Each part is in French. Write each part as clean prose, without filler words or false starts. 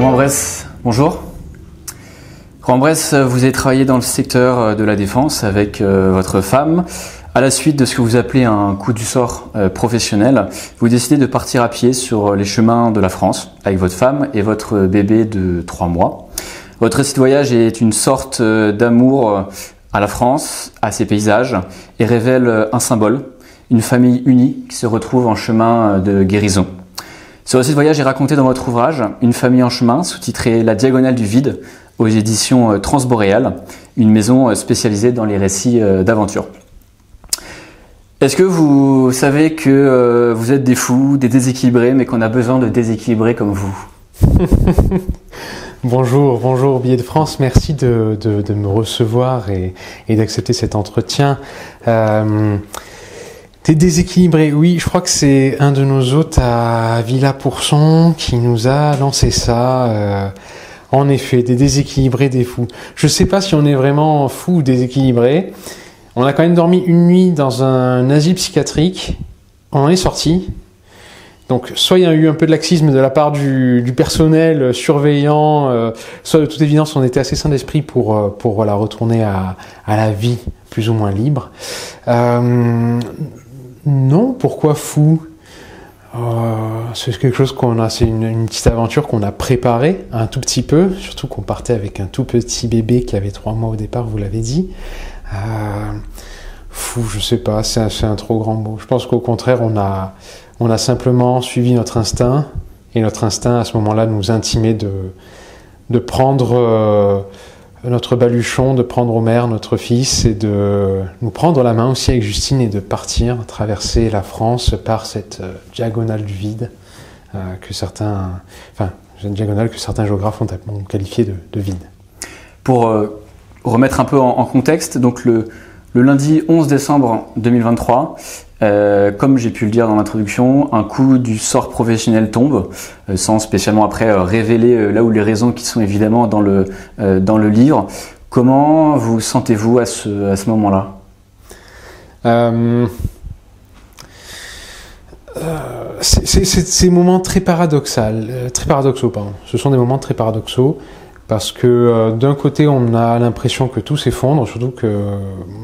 Romain Bresse, bonjour. Romain Bresse, vous avez travaillé dans le secteur de la défense avec votre femme. À la suite de ce que vous appelez un coup du sort professionnel, vous décidez de partir à pied sur les chemins de la France avec votre femme et votre bébé de 3 mois. Votre récit de voyage est une sorte d'amour à la France, à ses paysages, et révèle un symbole, une famille unie qui se retrouve en chemin de guérison. Ce récit de voyage est raconté dans votre ouvrage « Une famille en chemin », sous-titré « La diagonale du vide » aux éditions Transboréal, une maison spécialisée dans les récits d'aventure. Est-ce que vous savez que vous êtes des fous, des déséquilibrés, mais qu'on a besoin de déséquilibrer comme vous? Bonjour Billets de France, merci de me recevoir et d'accepter cet entretien. T'es déséquilibré, oui, je crois que c'est un de nos hôtes à Villa Pourson qui nous a lancé ça. En effet, des déséquilibrés, des fous. Je sais pas si on est vraiment fou ou déséquilibré. On a quand même dormi une nuit dans un asile psychiatrique. On en est sorti. Donc, soit il y a eu un peu de laxisme de la part du personnel surveillant, soit de toute évidence on était assez sain d'esprit pour voilà, retourner à la vie plus ou moins libre. Non, pourquoi fou? C'est quelque chose c'est une petite aventure qu'on a préparée un tout petit peu, surtout qu'on partait avec un tout petit bébé qui avait 3 mois au départ, vous l'avez dit. Fou, je sais pas, c'est un trop grand mot. Je pense qu'au contraire, on a simplement suivi notre instinct, et notre instinct à ce moment-là nous intimait de prendre notre baluchon, de prendre Omer, notre fils, et de nous prendre la main aussi avec Justine et de partir, traverser la France par cette diagonale du vide une diagonale que certains géographes ont qualifiée de vide. Pour remettre un peu en contexte, donc le lundi 11 décembre 2023, comme j'ai pu le dire dans l'introduction, un coup du sort professionnel tombe, sans spécialement après révéler là où les raisons qui sont évidemment dans le livre. Comment vous sentez-vous à ce moment-là? C'est des moments très paradoxaux, pardon. Ce sont des moments très paradoxaux. Parce que d'un côté, on a l'impression que tout s'effondre, surtout que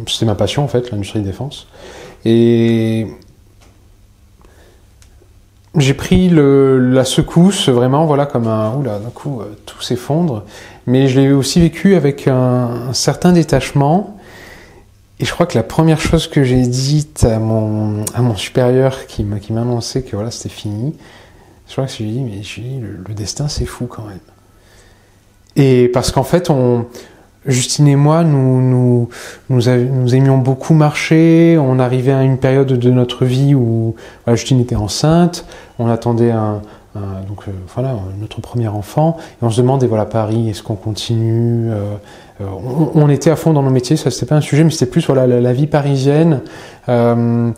c'était ma passion en fait, l'industrie de défense. Et j'ai pris la secousse vraiment, voilà, comme oula, d'un coup, tout s'effondre. Mais je l'ai aussi vécu avec un certain détachement. Et je crois que la première chose que j'ai dite à mon supérieur qui m'a annoncé que voilà, c'était fini, je crois que j'ai dit, mais le destin c'est fou quand même. Et parce qu'en fait, Justine et moi, nous aimions beaucoup marcher. On arrivait à une période de notre vie où Justine était enceinte. On attendait notre premier enfant. Et on se demandait, voilà, Paris, est-ce qu'on continue? On était à fond dans nos métiers. Ça, c'était pas un sujet, mais c'était plus voilà la vie parisienne. On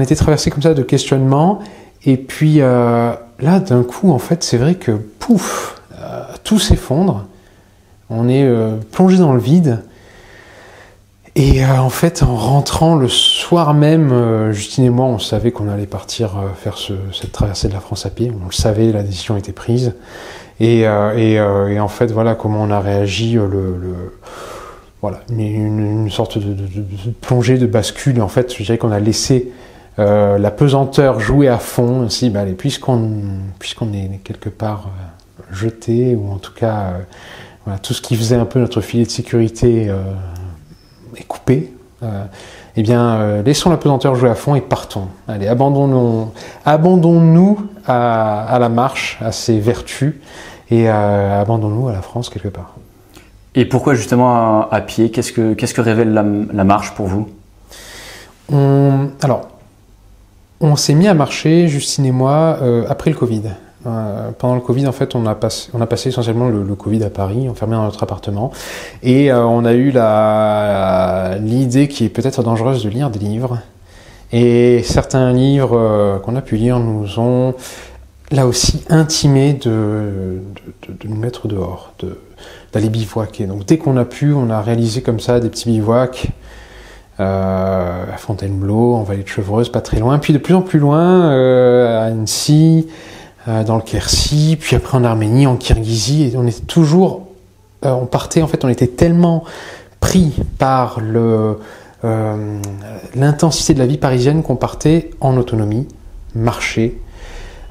était traversé comme ça de questionnements. Et puis là, d'un coup, en fait, c'est vrai que pouf. Tout s'effondre, on est plongé dans le vide, et en fait en rentrant le soir même, Justine et moi on savait qu'on allait partir faire cette traversée de la France à pied, on le savait, la décision était prise, et en fait voilà comment on a réagi, voilà, une sorte de plongée, de bascule, en fait je dirais qu'on a laissé la pesanteur jouer à fond, aussi, allez, puisqu'on est quelque part jeté, ou en tout cas voilà, tout ce qui faisait un peu notre filet de sécurité est coupé, laissons la pesanteur jouer à fond et partons. Allez, abandonnons-nous à la marche, à ses vertus, et abandonnons-nous à la France quelque part. Et pourquoi justement à pied? Qu'est-ce que révèle la marche pour vous? On s'est mis à marcher, Justine et moi, après le Covid. Pendant le Covid, en fait, on a passé essentiellement le Covid à Paris, enfermé dans notre appartement, et on a eu l'idée qui est peut-être dangereuse de lire des livres. Et certains livres qu'on a pu lire nous ont là aussi intimé de nous mettre dehors, d'aller bivouaquer. Donc dès qu'on a pu, on a réalisé comme ça des petits bivouacs à Fontainebleau, en Vallée de Chevreuse, pas très loin, puis de plus en plus loin, à Annecy, dans le Quercy, puis après en Arménie, en Kirghizie, et on était toujours, on partait, en fait, on était tellement pris par l'intensité de la vie parisienne qu'on partait en autonomie, marcher.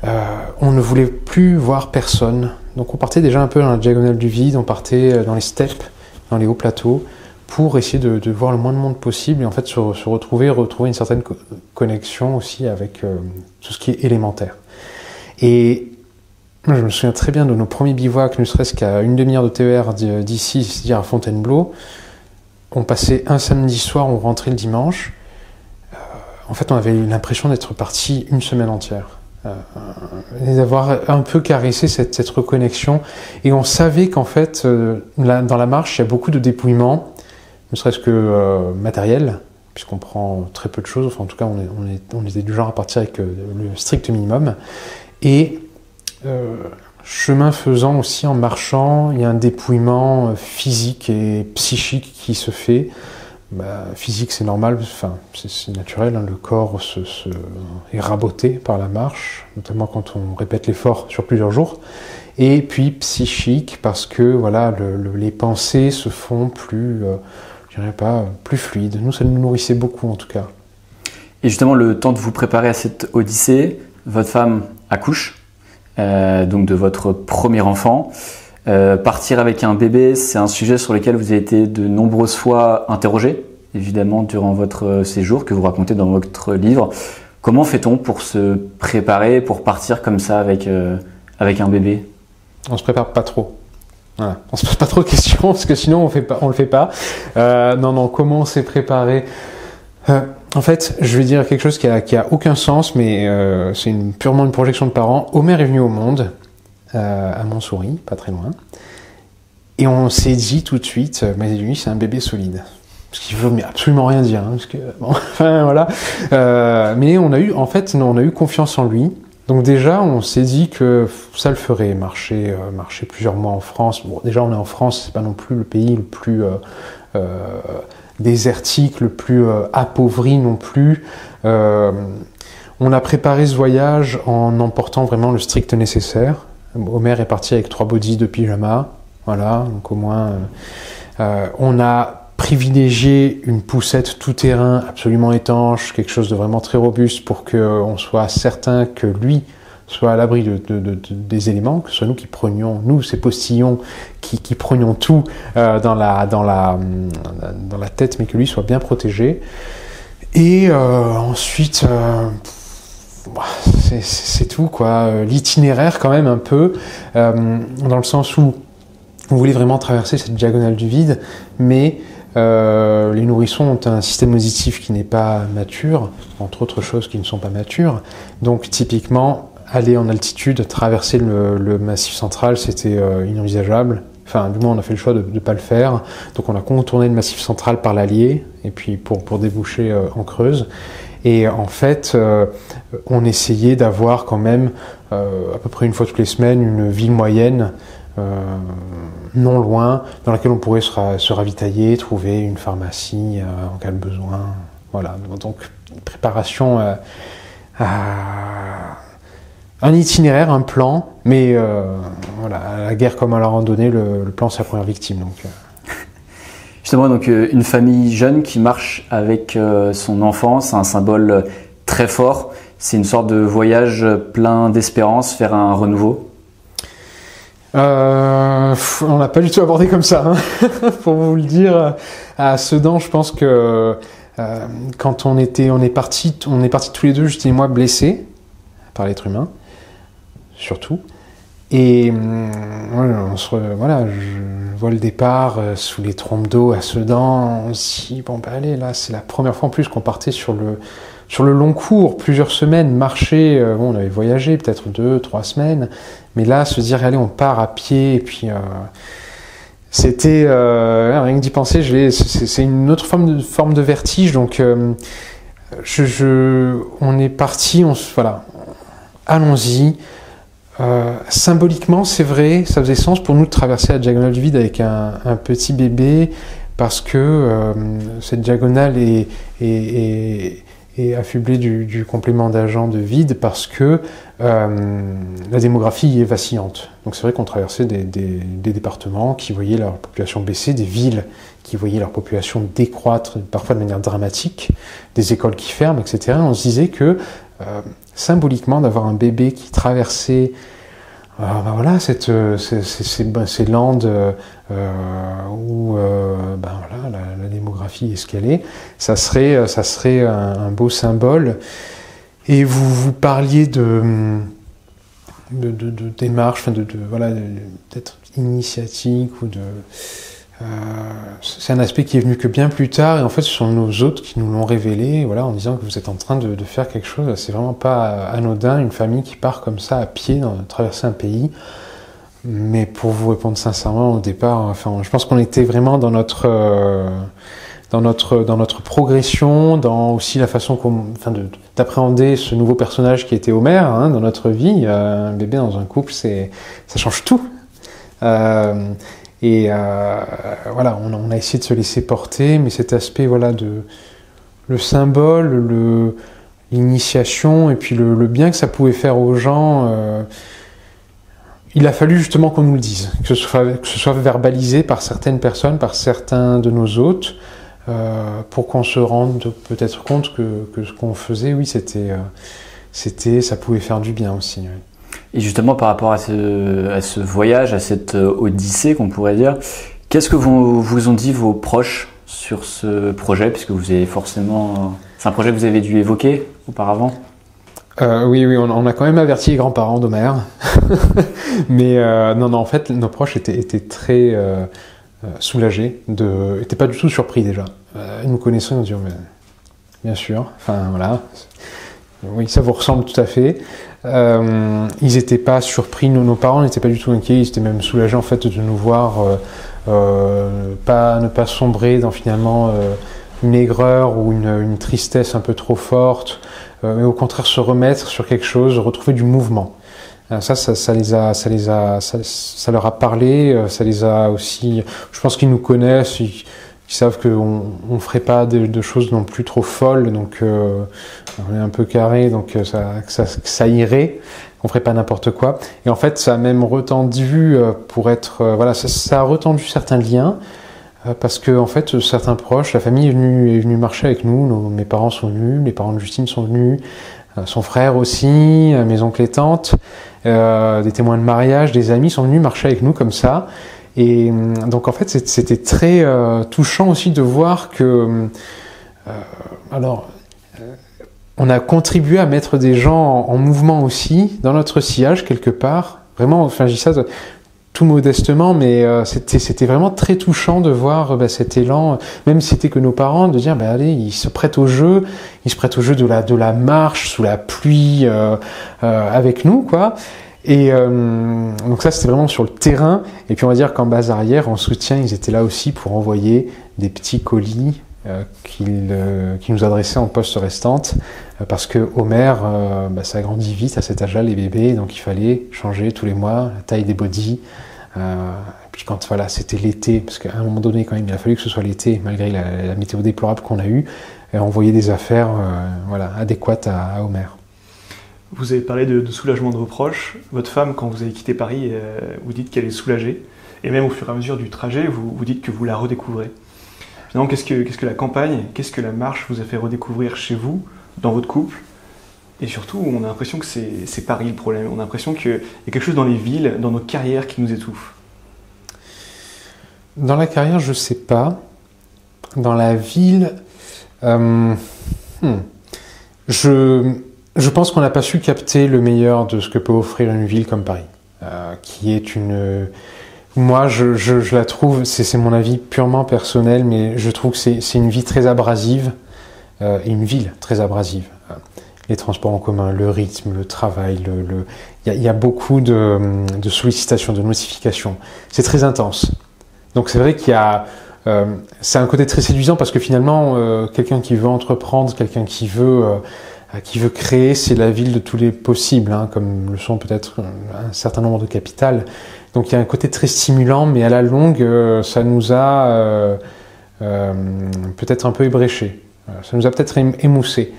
On ne voulait plus voir personne. Donc on partait déjà un peu dans la diagonale du vide, on partait dans les steppes, dans les hauts plateaux, pour essayer de voir le moins de monde possible et en fait se retrouver une certaine connexion aussi avec tout ce qui est élémentaire. Et moi, je me souviens très bien de nos premiers bivouacs, ne serait-ce qu'à une demi-heure de TER d'ici, c'est-à-dire à Fontainebleau. On passait un samedi soir, on rentrait le dimanche. En fait, on avait l'impression d'être parti une semaine entière. Et d'avoir un peu caressé cette reconnexion. Et on savait qu'en fait, dans la marche, il y a beaucoup de dépouillement, ne serait-ce que matériel, puisqu'on prend très peu de choses. Enfin, en tout cas, on était du genre à partir avec le strict minimum. Et chemin faisant aussi, en marchant, il y a un dépouillement physique et psychique qui se fait. Physique, c'est normal, enfin, c'est naturel, hein, le corps est raboté par la marche, notamment quand on répète l'effort sur plusieurs jours. Et puis psychique, parce que voilà, les pensées se font plus, je dirais pas, plus fluides. Nous, ça nous nourrissait beaucoup en tout cas. Et justement, le temps de vous préparer à cette odyssée, votre femme accouche, donc de votre premier enfant. Partir avec un bébé, c'est un sujet sur lequel vous avez été de nombreuses fois interrogé, évidemment, durant votre séjour, que vous racontez dans votre livre. Comment fait-on pour se préparer, pour partir comme ça avec un bébé? On se prépare pas trop. Voilà. On se pose pas trop de questions, parce que sinon on le fait pas. Non, comment on s'est préparé? En fait, je vais dire quelque chose qui a aucun sens, mais c'est purement une projection de parents. Omer est venu au monde à Montsouris, pas très loin, et on s'est dit tout de suite, mais lui c'est un bébé solide, ce qui veut absolument rien dire, hein, parce que bon, enfin voilà. Mais on a eu confiance en lui. Donc déjà, on s'est dit que ça le ferait, marcher plusieurs mois en France. Bon, déjà on est en France, c'est pas non plus le pays le plus désertique, le plus appauvri non plus. On a préparé ce voyage en emportant vraiment le strict nécessaire. Omer est parti avec 3 bodys de pyjama, voilà, donc au moins on a privilégié une poussette tout-terrain absolument étanche, quelque chose de vraiment très robuste pour qu'on soit certain que lui soit à l'abri des éléments, que ce soit nous qui prenions, nous ces postillons qui prenions tout dans la tête, mais que lui soit bien protégé. Et ensuite... c'est tout quoi, l'itinéraire quand même un peu, dans le sens où on voulait vraiment traverser cette diagonale du vide, mais les nourrissons ont un système auditif qui n'est pas mature, entre autres choses qui ne sont pas matures, donc typiquement aller en altitude, traverser le massif central, c'était inenvisageable. Enfin, du moins, on a fait le choix de ne pas le faire. Donc, on a contourné le massif central par l'Allier, et puis pour déboucher en Creuse. Et en fait, on essayait d'avoir quand même, à peu près une fois toutes les semaines, une ville moyenne, non loin, dans laquelle on pourrait se ravitailler, trouver une pharmacie en cas de besoin. Voilà, donc préparation à un itinéraire, un plan, mais voilà, à la guerre comme à la randonnée, le plan c'est la première victime. Donc, Justement, donc une famille jeune qui marche avec son enfant, c'est un symbole très fort. C'est une sorte de voyage plein d'espérance vers un renouveau. On n'a pas du tout abordé comme ça, hein. Pour vous le dire. À Sedan, je pense que quand on est partis tous les deux, Justine et moi, blessés par l'être humain, surtout. Et voilà, je vois le départ sous les trompes d'eau à Sedan. On se dit, bon, allez, là, c'est la première fois en plus qu'on partait sur le long cours, plusieurs semaines, marcher. Bon, on avait voyagé peut-être 2-3 semaines, mais là, se dire, allez, on part à pied, et puis c'était, rien que d'y penser, c'est une autre forme de vertige. Donc, on est parti, voilà, allons-y. Symboliquement, c'est vrai, ça faisait sens pour nous de traverser la diagonale du vide avec un petit bébé, parce que cette diagonale est est affublé du complément d'agent de vide parce que la démographie est vacillante. Donc c'est vrai qu'on traversait des départements qui voyaient leur population baisser, des villes qui voyaient leur population décroître parfois de manière dramatique, des écoles qui ferment, etc. On se disait que symboliquement d'avoir un bébé qui traversait voilà, ces landes où voilà, la démographie est ce qu'elle est, ça serait un beau symbole. Et vous parliez de démarche, voilà, peut-être initiatique ou c'est un aspect qui est venu que bien plus tard, et en fait ce sont nos hôtes qui nous l'ont révélé, voilà, en disant que vous êtes en train de faire quelque chose, c'est vraiment pas anodin, une famille qui part comme ça à pied, traverser un pays. Mais pour vous répondre sincèrement, au départ, enfin, je pense qu'on était vraiment dans notre progression, dans aussi la façon d'appréhender ce nouveau personnage qui était Homer, hein, dans notre vie. Un bébé dans un couple, ça change tout. Voilà, on a essayé de se laisser porter, mais cet aspect, voilà, le symbole, l'initiation, et puis le bien que ça pouvait faire aux gens, il a fallu justement qu'on nous le dise, que ce soit verbalisé par certaines personnes, par certains de nos hôtes, pour qu'on se rende peut-être compte que ce qu'on faisait, oui, ça pouvait faire du bien aussi. Oui. Et justement, par rapport à ce voyage, à cette odyssée qu'on pourrait dire, qu'est-ce que vous ont dit vos proches sur ce projet, puisque vous avez forcément... C'est un projet que vous avez dû évoquer auparavant? Oui, on a quand même averti les grands-parents d'Homer. Mais non, en fait, nos proches étaient très soulagés, n'étaient pas du tout surpris déjà. Ils nous connaissaient, ils nous disaient, bien sûr, enfin voilà, oui, ça vous ressemble tout à fait. Ils n'étaient pas surpris, nos parents n'étaient pas du tout inquiets, ils étaient même soulagés en fait de nous voir ne pas sombrer dans finalement une aigreur ou une tristesse un peu trop forte, mais au contraire se remettre sur quelque chose, retrouver du mouvement. Ça leur a parlé, ça les a aussi, je pense qu'ils nous connaissent, ils savent qu'on ne ferait pas de choses non plus trop folles, donc on est un peu carré, donc ça irait, qu'on ne ferait pas n'importe quoi. Et en fait, ça a même retendu voilà, ça a retendu certains liens, parce que en fait, certains proches, la famille est venue marcher avec nous, mes parents sont venus, les parents de Justine sont venus, son frère aussi, mes oncles et tantes, des témoins de mariage, des amis sont venus marcher avec nous comme ça. Et donc en fait c'était très touchant aussi de voir que on a contribué à mettre des gens en mouvement aussi dans notre sillage quelque part. Vraiment, enfin je dis ça tout modestement, mais c'était vraiment très touchant de voir cet élan, même si c'était que nos parents, de dire allez, ils se prêtent au jeu de la marche sous la pluie avec nous, quoi. Et donc ça c'était vraiment sur le terrain, et puis on va dire qu'en base arrière, en soutien, ils étaient là aussi pour envoyer des petits colis qu'ils nous adressaient en poste restante, parce que Homer, ça grandit vite à cet âge-là, les bébés, donc il fallait changer tous les mois la taille des bodys, et puis quand voilà, c'était l'été, parce qu'à un moment donné quand même il a fallu que ce soit l'été, malgré la météo déplorable qu'on a eue, envoyer des affaires adéquates à Homer. Vous avez parlé de soulagement de vos proches. Votre femme, quand vous avez quitté Paris, vous dites qu'elle est soulagée. Et même au fur et à mesure du trajet, vous dites que vous la redécouvrez. Finalement, qu'est-ce que la campagne, qu'est-ce que la marche vous a fait redécouvrir chez vous, dans votre couple? Et surtout, on a l'impression que c'est Paris le problème. On a l'impression qu'il y a quelque chose dans les villes, dans nos carrières qui nous étouffe. Dans la carrière, je ne sais pas. Dans la ville, je pense qu'on n'a pas su capter le meilleur de ce que peut offrir une ville comme Paris, qui est une... Moi, je la trouve, c'est mon avis purement personnel, mais je trouve que c'est une vie très abrasive, et une ville très abrasive. Les transports en commun, le rythme, le travail, il y a beaucoup de sollicitations, de notifications. C'est très intense. Donc c'est vrai qu'il y a... c'est un côté très séduisant parce que finalement, quelqu'un qui veut entreprendre, quelqu'un qui veut créer, c'est la ville de tous les possibles, hein, comme le sont peut-être un certain nombre de capitales. Donc il y a un côté très stimulant, mais à la longue, ça nous a peut-être un peu ébréché. Ça nous a peut-être émoussé.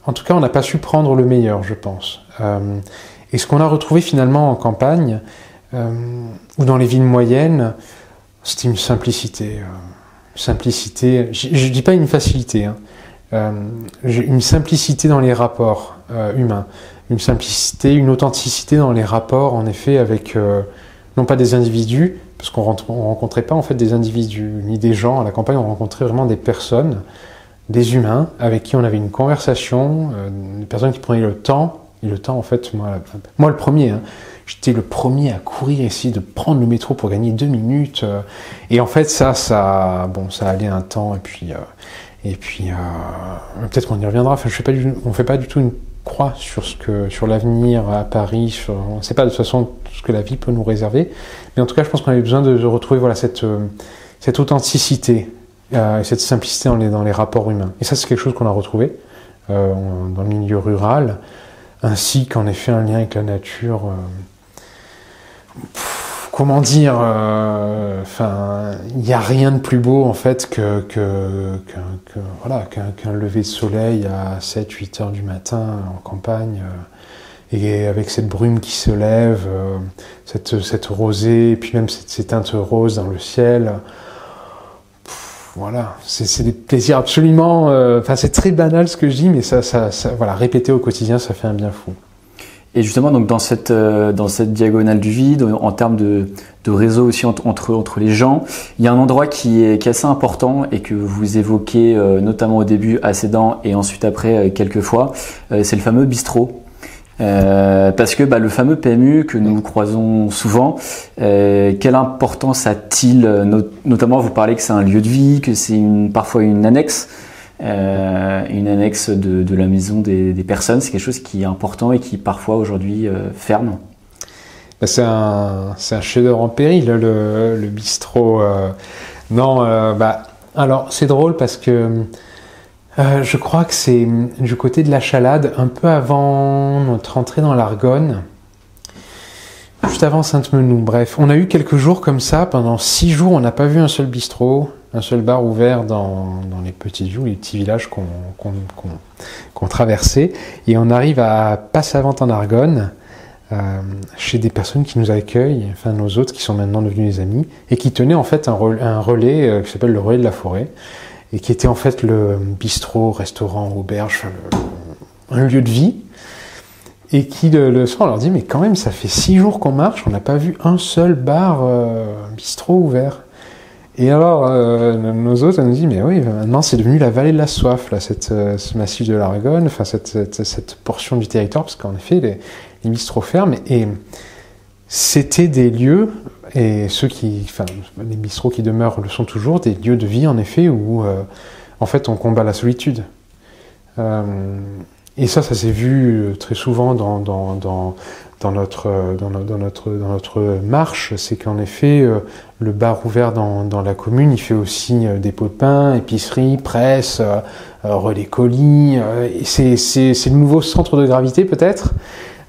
En tout cas, on n'a pas su prendre le meilleur, je pense. Et ce qu'on a retrouvé finalement en campagne, ou dans les villes moyennes, c'était une simplicité. Simplicité, je dis pas une facilité, hein. Une simplicité dans les rapports humains. Une simplicité, une authenticité dans les rapports, en effet, avec non pas des individus, parce qu'on rencontrait pas en fait des individus ni des gens à la campagne, on rencontrait vraiment des personnes, des humains avec qui on avait une conversation, des personnes qui prenaient le temps. Et le temps, en fait, moi le premier, hein, j'étais le premier à courir, essayer de prendre le métro pour gagner 2 minutes. Et en fait, ça allait un temps, et puis peut-être qu'on y reviendra. Enfin, on fait pas du tout une croix sur l'avenir à Paris. On ne sait pas de toute façon ce que la vie peut nous réserver. Mais en tout cas, je pense qu'on avait besoin de retrouver cette authenticité et cette simplicité dans les rapports humains. Et ça, c'est quelque chose qu'on a retrouvé dans le milieu rural, ainsi qu'en effet un lien avec la nature. Comment dire, il n'y a rien de plus beau en fait qu'un lever de soleil à 7-8 heures du matin en campagne, et avec cette brume qui se lève, cette rosée, et puis même ces teintes roses dans le ciel. Voilà, c'est des plaisirs absolument. C'est très banal ce que je dis, mais ça, répéter au quotidien, ça fait un bien fou. Et justement, donc dans cette diagonale du vide, en termes de réseau aussi entre les gens, il y a un endroit qui est assez important et que vous évoquez notamment au début assez dans et ensuite après quelques fois, c'est le fameux bistrot. Parce que le fameux PMU que nous croisons souvent, quelle importance a-t-il, notamment vous parlez que c'est un lieu de vie, que c'est parfois une annexe de la maison des personnes, c'est quelque chose qui est important et qui parfois aujourd'hui ferme. C'est un chef-d'œuvre en péril, le bistrot. Alors c'est drôle parce que je crois que c'est du côté de la Chalade, un peu avant notre entrée dans l'Argonne, juste avant Sainte-Menou. Bref, on a eu quelques jours comme ça, pendant 6 jours, on n'a pas vu un seul bistrot, un seul bar ouvert dans les petites villes, les petits villages qu'on traversait. Et on arrive à Passavant en Argonne, chez des personnes qui nous accueillent, enfin nos hôtes qui sont maintenant devenus des amis, et qui tenaient en fait un relais qui s'appelle le relais de la forêt, et qui était en fait le bistrot, restaurant, auberge, un lieu de vie, et qui le soir on leur dit mais quand même ça fait 6 jours qu'on marche, on n'a pas vu un seul bar bistrot ouvert. Et alors nos hôtes nous disent mais oui, maintenant c'est devenu la vallée de la soif là, ce massif de l'Argonne, enfin cette portion du territoire, parce qu'en effet les bistrots ferment, et c'était des lieux, et les bistrots qui demeurent le sont toujours, des lieux de vie en effet où en fait on combat la solitude. Et ça s'est vu très souvent dans notre marche, c'est qu'en effet le bar ouvert dans la commune, il fait aussi des pots de pain, épicerie, presse, relais colis, et c'est le nouveau centre de gravité peut-être.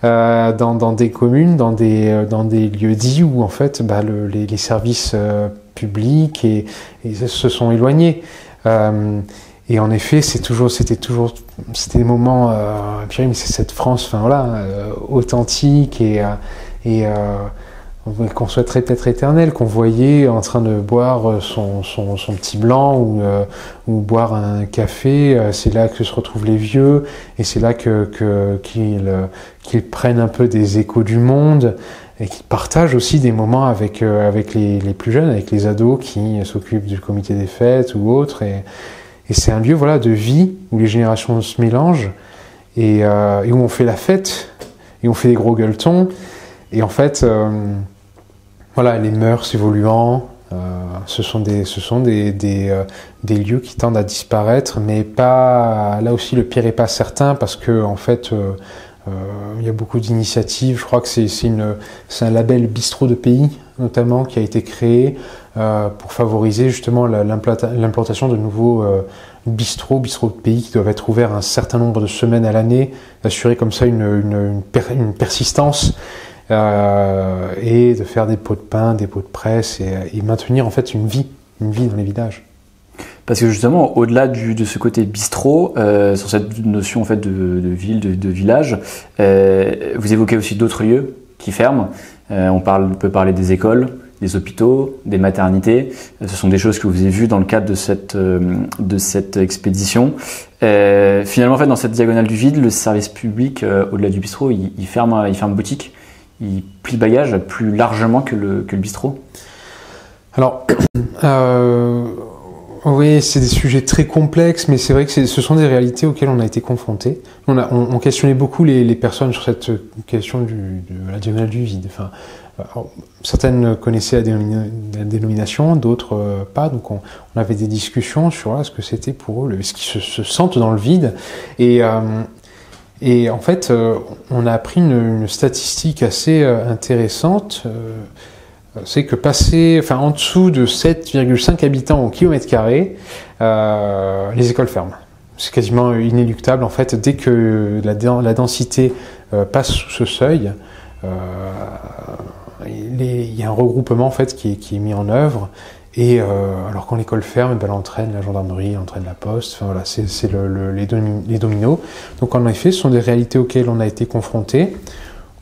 Dans des communes, dans des lieux dits où en fait les services publics et se sont éloignés. Et en effet, c'était des moments, mais c'est cette France, authentique et qu'on souhaiterait peut-être éternelle, qu'on voyait en train de boire son petit blanc ou boire un café. C'est là que se retrouvent les vieux, et c'est là qu'ils prennent un peu des échos du monde, et qu'ils partagent aussi des moments avec les plus jeunes, avec les ados qui s'occupent du comité des fêtes ou autres. Et c'est un lieu de vie où les générations se mélangent, et où on fait la fête, et on fait des gros gueuletons. Et en fait, les mœurs évoluant, ce sont des lieux qui tendent à disparaître, mais pas. Là aussi, le pire est pas certain, parce que en fait, il y a beaucoup d'initiatives. Je crois que c'est un label bistrot de pays, notamment, qui a été créé pour favoriser justement l'implantation de nouveaux bistrots de pays qui doivent être ouverts un certain nombre de semaines à l'année, assurer comme ça une persistance. Et de faire des pots de pain, des pots de presse, et maintenir en fait une vie dans les villages. Parce que justement, au-delà de ce côté bistrot, sur cette notion en fait de ville, de village, vous évoquez aussi d'autres lieux qui ferment. On peut parler des écoles, des hôpitaux, des maternités. Ce sont des choses que vous avez vues dans le cadre de cette expédition. Finalement, en fait, dans cette diagonale du vide, le service public, au-delà du bistrot, il ferme boutique. Il plie bagage plus largement que le bistrot. Alors, oui, c'est des sujets très complexes, mais c'est vrai que ce sont des réalités auxquelles on a été confrontés. On questionnait beaucoup les personnes sur cette question de la diagonale du vide. Enfin, alors, certaines connaissaient la dénomination, d'autres pas. Donc on avait des discussions sur ce que c'était pour eux, ce qu'ils se sentent dans le vide. Et en fait, on a appris une statistique assez intéressante. C'est que en dessous de 7,5 habitants au kilomètre carré, les écoles ferment. C'est quasiment inéluctable en fait. Dès que la densité passe sous ce seuil, il y a un regroupement en fait qui est mis en œuvre. Et alors quand l'école ferme, elle entraîne la gendarmerie, elle entraîne la poste. Enfin voilà, c'est les dominos. Donc en effet, ce sont des réalités auxquelles on a été confrontés.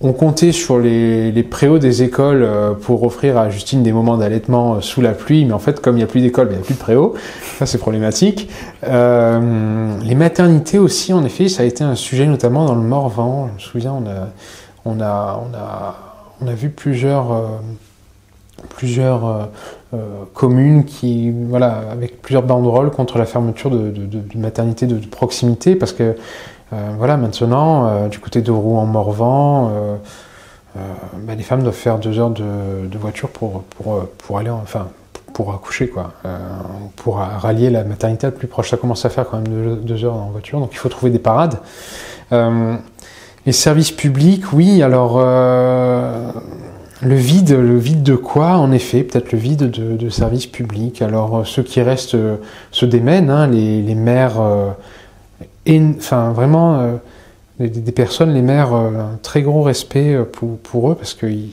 On comptait sur les préaux des écoles pour offrir à Justine des moments d'allaitement sous la pluie, mais en fait, comme il n'y a plus d'école, il n'y a plus de préaux. Ça, c'est problématique. Les maternités aussi, en effet, ça a été un sujet, notamment dans le Morvan. Je me souviens, on a vu plusieurs communes avec plusieurs banderoles contre la fermeture de maternités de proximité, parce que maintenant, du côté de Rouen-Morvan, les femmes doivent faire 2 heures de voiture pour aller, pour accoucher, pour rallier la maternité la plus proche. Ça commence à faire quand même 2 heures en voiture, donc il faut trouver des parades. Les services publics, oui, alors le vide de quoi? En effet, peut-être le vide de services publics. Alors ceux qui restent se démènent, les maires... vraiment, des personnes, les maires, un très gros respect pour eux, parce qu'ils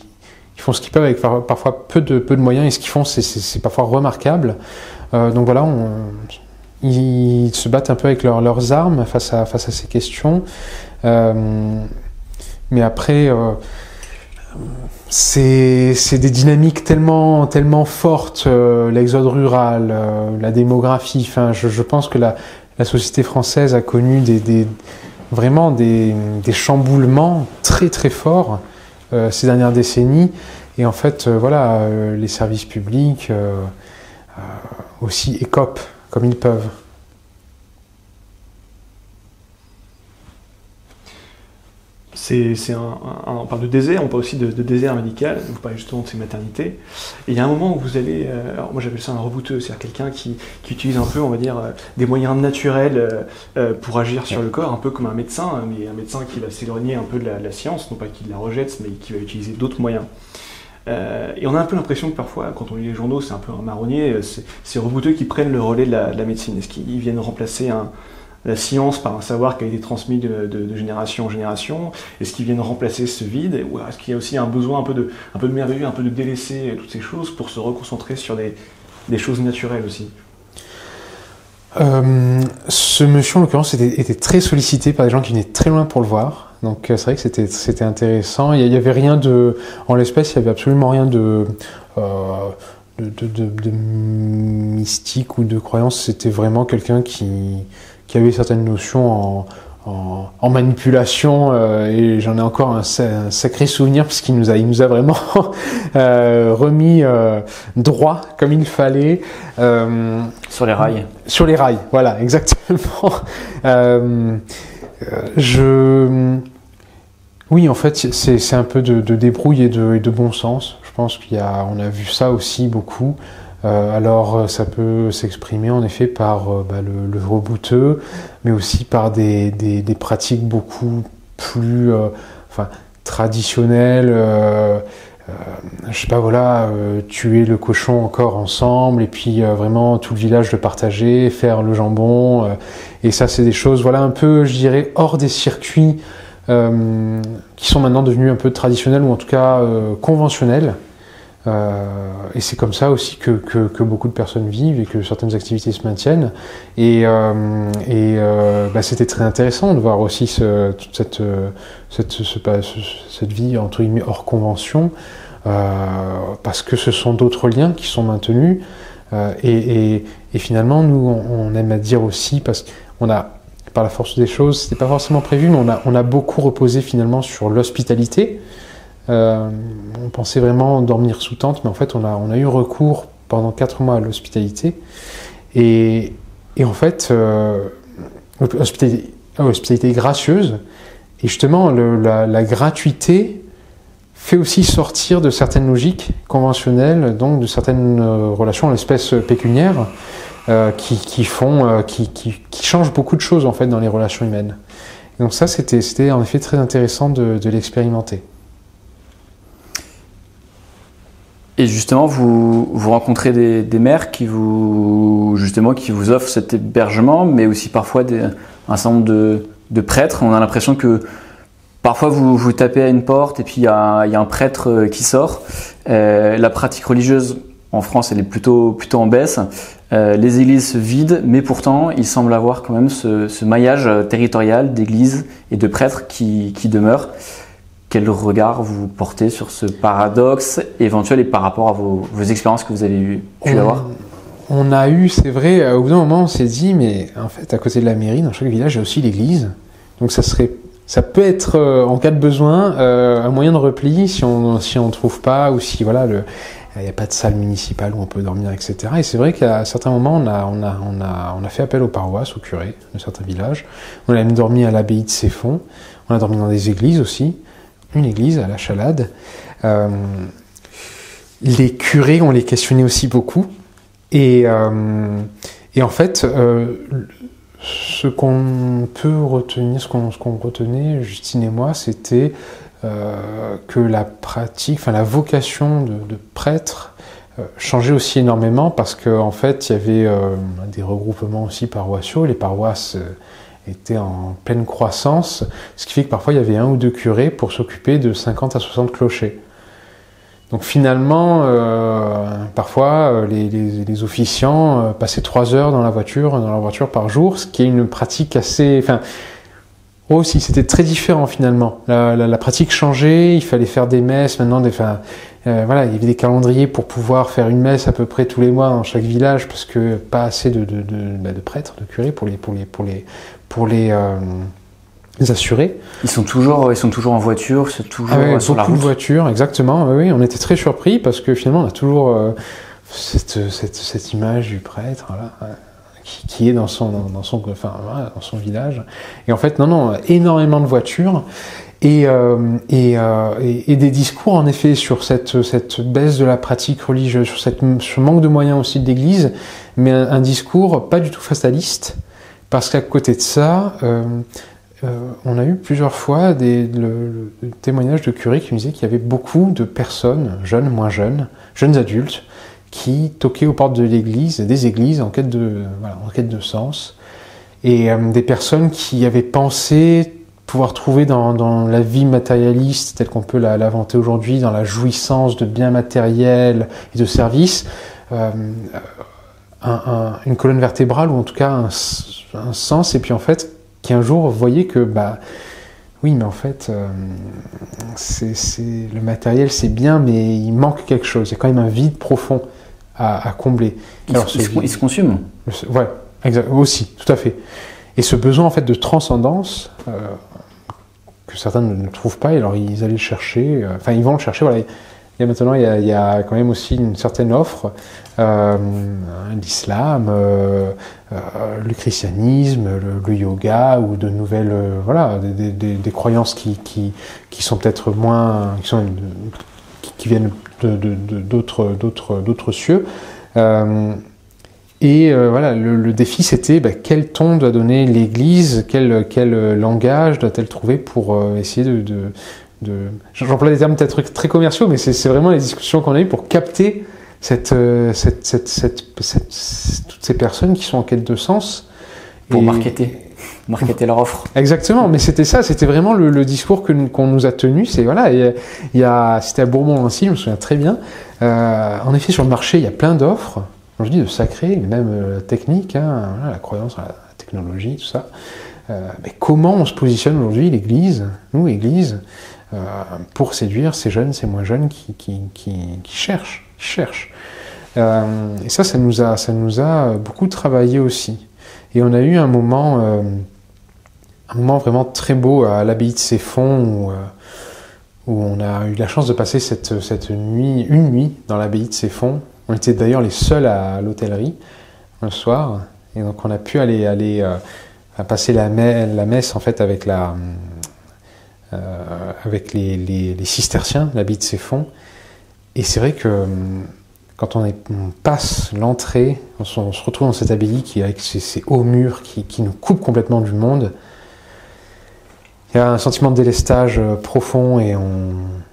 font ce qu'ils peuvent avec parfois peu de moyens, et ce qu'ils font, c'est parfois remarquable. Donc voilà, ils se battent un peu avec leurs armes face à ces questions. Mais après, c'est des dynamiques tellement fortes, l'exode rural, la démographie. Je pense que la société française a connu vraiment des chamboulements très très forts ces dernières décennies. Et en fait, les services publics aussi écopent comme ils peuvent. On parle de désert, on parle aussi de désert médical, vous parlez justement de ces maternités. Et il y a un moment où vous allez, alors moi j'appelle ça un rebouteux, c'est-à-dire quelqu'un qui utilise un peu, on va dire, des moyens naturels pour agir sur le corps, un peu comme un médecin, mais un médecin qui va s'éloigner un peu de la science, non pas qu'il la rejette, mais qui va utiliser d'autres moyens. Et on a un peu l'impression que parfois, quand on lit les journaux, c'est un peu un marronnier, ces rebouteux qui prennent le relais de la médecine. Est-ce qu'ils viennent remplacer la science par un savoir qui a été transmis de génération en génération? Est-ce qu'ils viennent remplacer ce vide? Ou est-ce qu'il y a aussi un besoin un peu de merveilleux, un peu de délaisser toutes ces choses pour se reconcentrer sur des choses naturelles aussi? Ce monsieur, en l'occurrence, était très sollicité par des gens qui venaient très loin pour le voir. Donc c'est vrai que c'était intéressant. Il y avait rien en l'espèce, il y avait absolument rien de mystique ou de croyance. C'était vraiment quelqu'un qui avait certaines notions en manipulation, et j'en ai encore un sacré souvenir, parce qu'il nous a vraiment remis droit comme il fallait. Sur les rails. Sur les rails, voilà, exactement. Oui, en fait, c'est un peu de débrouille et de bon sens. Je pense on a vu ça aussi beaucoup. Alors ça peut s'exprimer en effet par le rebouteux, mais aussi par des pratiques beaucoup plus traditionnelles. Je sais pas, tuer le cochon encore ensemble, et puis vraiment tout le village le partager, faire le jambon. Et ça, c'est des choses un peu, je dirais, hors des circuits qui sont maintenant devenus un peu traditionnels, ou en tout cas conventionnels. Et c'est comme ça aussi que beaucoup de personnes vivent et que certaines activités se maintiennent. Et c'était très intéressant de voir aussi toute cette vie entre guillemets hors convention, parce que ce sont d'autres liens qui sont maintenus. Et finalement, nous, on aime à dire aussi, parce qu'on a, par la force des choses, c'était pas forcément prévu, mais on a beaucoup reposé finalement sur l'hospitalité. On pensait vraiment dormir sous tente, mais en fait on a eu recours pendant 4 mois à l'hospitalité et en fait hospitalité gracieuse, et justement la gratuité fait aussi sortir de certaines logiques conventionnelles, donc de certaines relations en l'espèce pécuniaire qui changent beaucoup de choses en fait dans les relations humaines. Et donc ça c'était en effet très intéressant de l'expérimenter. Et justement, vous rencontrez des mères qui vous offrent cet hébergement, mais aussi parfois un certain nombre de prêtres. On a l'impression que parfois vous tapez à une porte et puis il y a un prêtre qui sort. La pratique religieuse en France, elle est plutôt en baisse. Les églises se vident, mais pourtant, il semble avoir quand même ce maillage territorial d'églises et de prêtres qui demeure. Quel regard vous portez sur ce paradoxe éventuel et par rapport à vos expériences que vous avez pu avoir? On a eu, c'est vrai, au bout d'un moment, on s'est dit, mais en fait, à côté de la mairie, dans chaque village, il y a aussi l'église. Donc ça peut être, en cas de besoin, un moyen de repli si on trouve pas, ou si voilà, il n'y a pas de salle municipale où on peut dormir, etc. Et c'est vrai qu'à certains moments, on a fait appel aux paroisses, aux curés de certains villages. On a même dormi à l'abbaye de Ceffonds. On a dormi dans des églises aussi. Une église à la Chalade. Les curés, on les questionnait aussi beaucoup. Et en fait, ce qu'on peut retenir, ce qu'on retenait, Justine et moi, c'était que la pratique, enfin la vocation de prêtre changeait aussi énormément, parce qu'en fait, il y avait des regroupements aussi paroissiaux. Les paroisses était en pleine croissance, ce qui fait que parfois il y avait 1 ou 2 curés pour s'occuper de 50 à 60 clochers. Donc finalement, parfois les officiants passaient 3 heures dans leur voiture par jour, ce qui est une pratique assez... Enfin, aussi, c'était très différent finalement. La pratique changeait, il fallait faire des messes, maintenant, voilà, il y avait des calendriers pour pouvoir faire une messe à peu près tous les mois dans chaque village, parce que pas assez de prêtres, de curés pour les assurer. Ils sont toujours en voiture, c'est toujours sur la route. Beaucoup de voitures, exactement. Oui, on était très surpris parce que finalement on a toujours cette image du prêtre, voilà, qui est dans son village. Et en fait, non, énormément de voitures. Et des discours en effet sur cette baisse de la pratique religieuse, sur ce manque de moyens aussi de l'Église, mais un discours pas du tout fataliste, parce qu'à côté de ça, on a eu plusieurs fois le témoignage de curés qui nous disaient qu'il y avait beaucoup de personnes, jeunes, moins jeunes, jeunes adultes, qui toquaient aux portes de l'église, des églises en quête de sens, et des personnes qui avaient pensé pouvoir trouver dans la vie matérialiste telle qu'on peut la vanter aujourd'hui, dans la jouissance de biens matériels et de services, une colonne vertébrale, ou en tout cas un sens, et puis en fait, qui un jour voyait que, oui, mais en fait, le matériel c'est bien, mais il manque quelque chose, il y a quand même un vide profond à combler. Il se consume. Ouais, aussi, tout à fait. Et ce besoin en fait de transcendance, que certains ne trouvent pas, et alors ils allaient le chercher, ils vont le chercher, voilà. Et maintenant, il y a quand même aussi une certaine offre, l'islam, le christianisme, le yoga, ou de nouvelles, des croyances qui sont peut-être moins, qui viennent d'autres cieux. Le défi, c'était quel ton doit donner l'Église, quel langage doit-elle trouver pour essayer j'emploie des termes peut-être très commerciaux, mais c'est vraiment les discussions qu'on a eues pour capter toutes ces personnes qui sont en quête de sens. Pour marketer. marketer leur offre. Exactement, mais c'était ça, c'était vraiment le discours qu'on nous a tenu. C'est voilà, c'était à Bourbon-Lancy, je me souviens très bien. En effet, sur le marché, il y a plein d'offres. Je dis de sacrées, même techniques, hein, voilà, la croyance, la technologie, tout ça. Mais comment on se positionne aujourd'hui, l'Église, nous, Église, pour séduire ces jeunes, ces moins jeunes qui cherchent. Et ça nous a beaucoup travaillé aussi. Et on a eu un moment vraiment très beau à l'abbaye de Ceffonds où on a eu la chance de passer une nuit dans l'abbaye de Ceffonds. On était d'ailleurs les seuls à l'hôtellerie le soir, et donc on a pu aller passer la messe en fait avec les cisterciens, l'abbaye de Ceffonds. Et c'est vrai que quand on passe l'entrée, on se retrouve dans cette abbaye avec ces hauts murs qui nous coupent complètement du monde. Il y a un sentiment de délestage profond et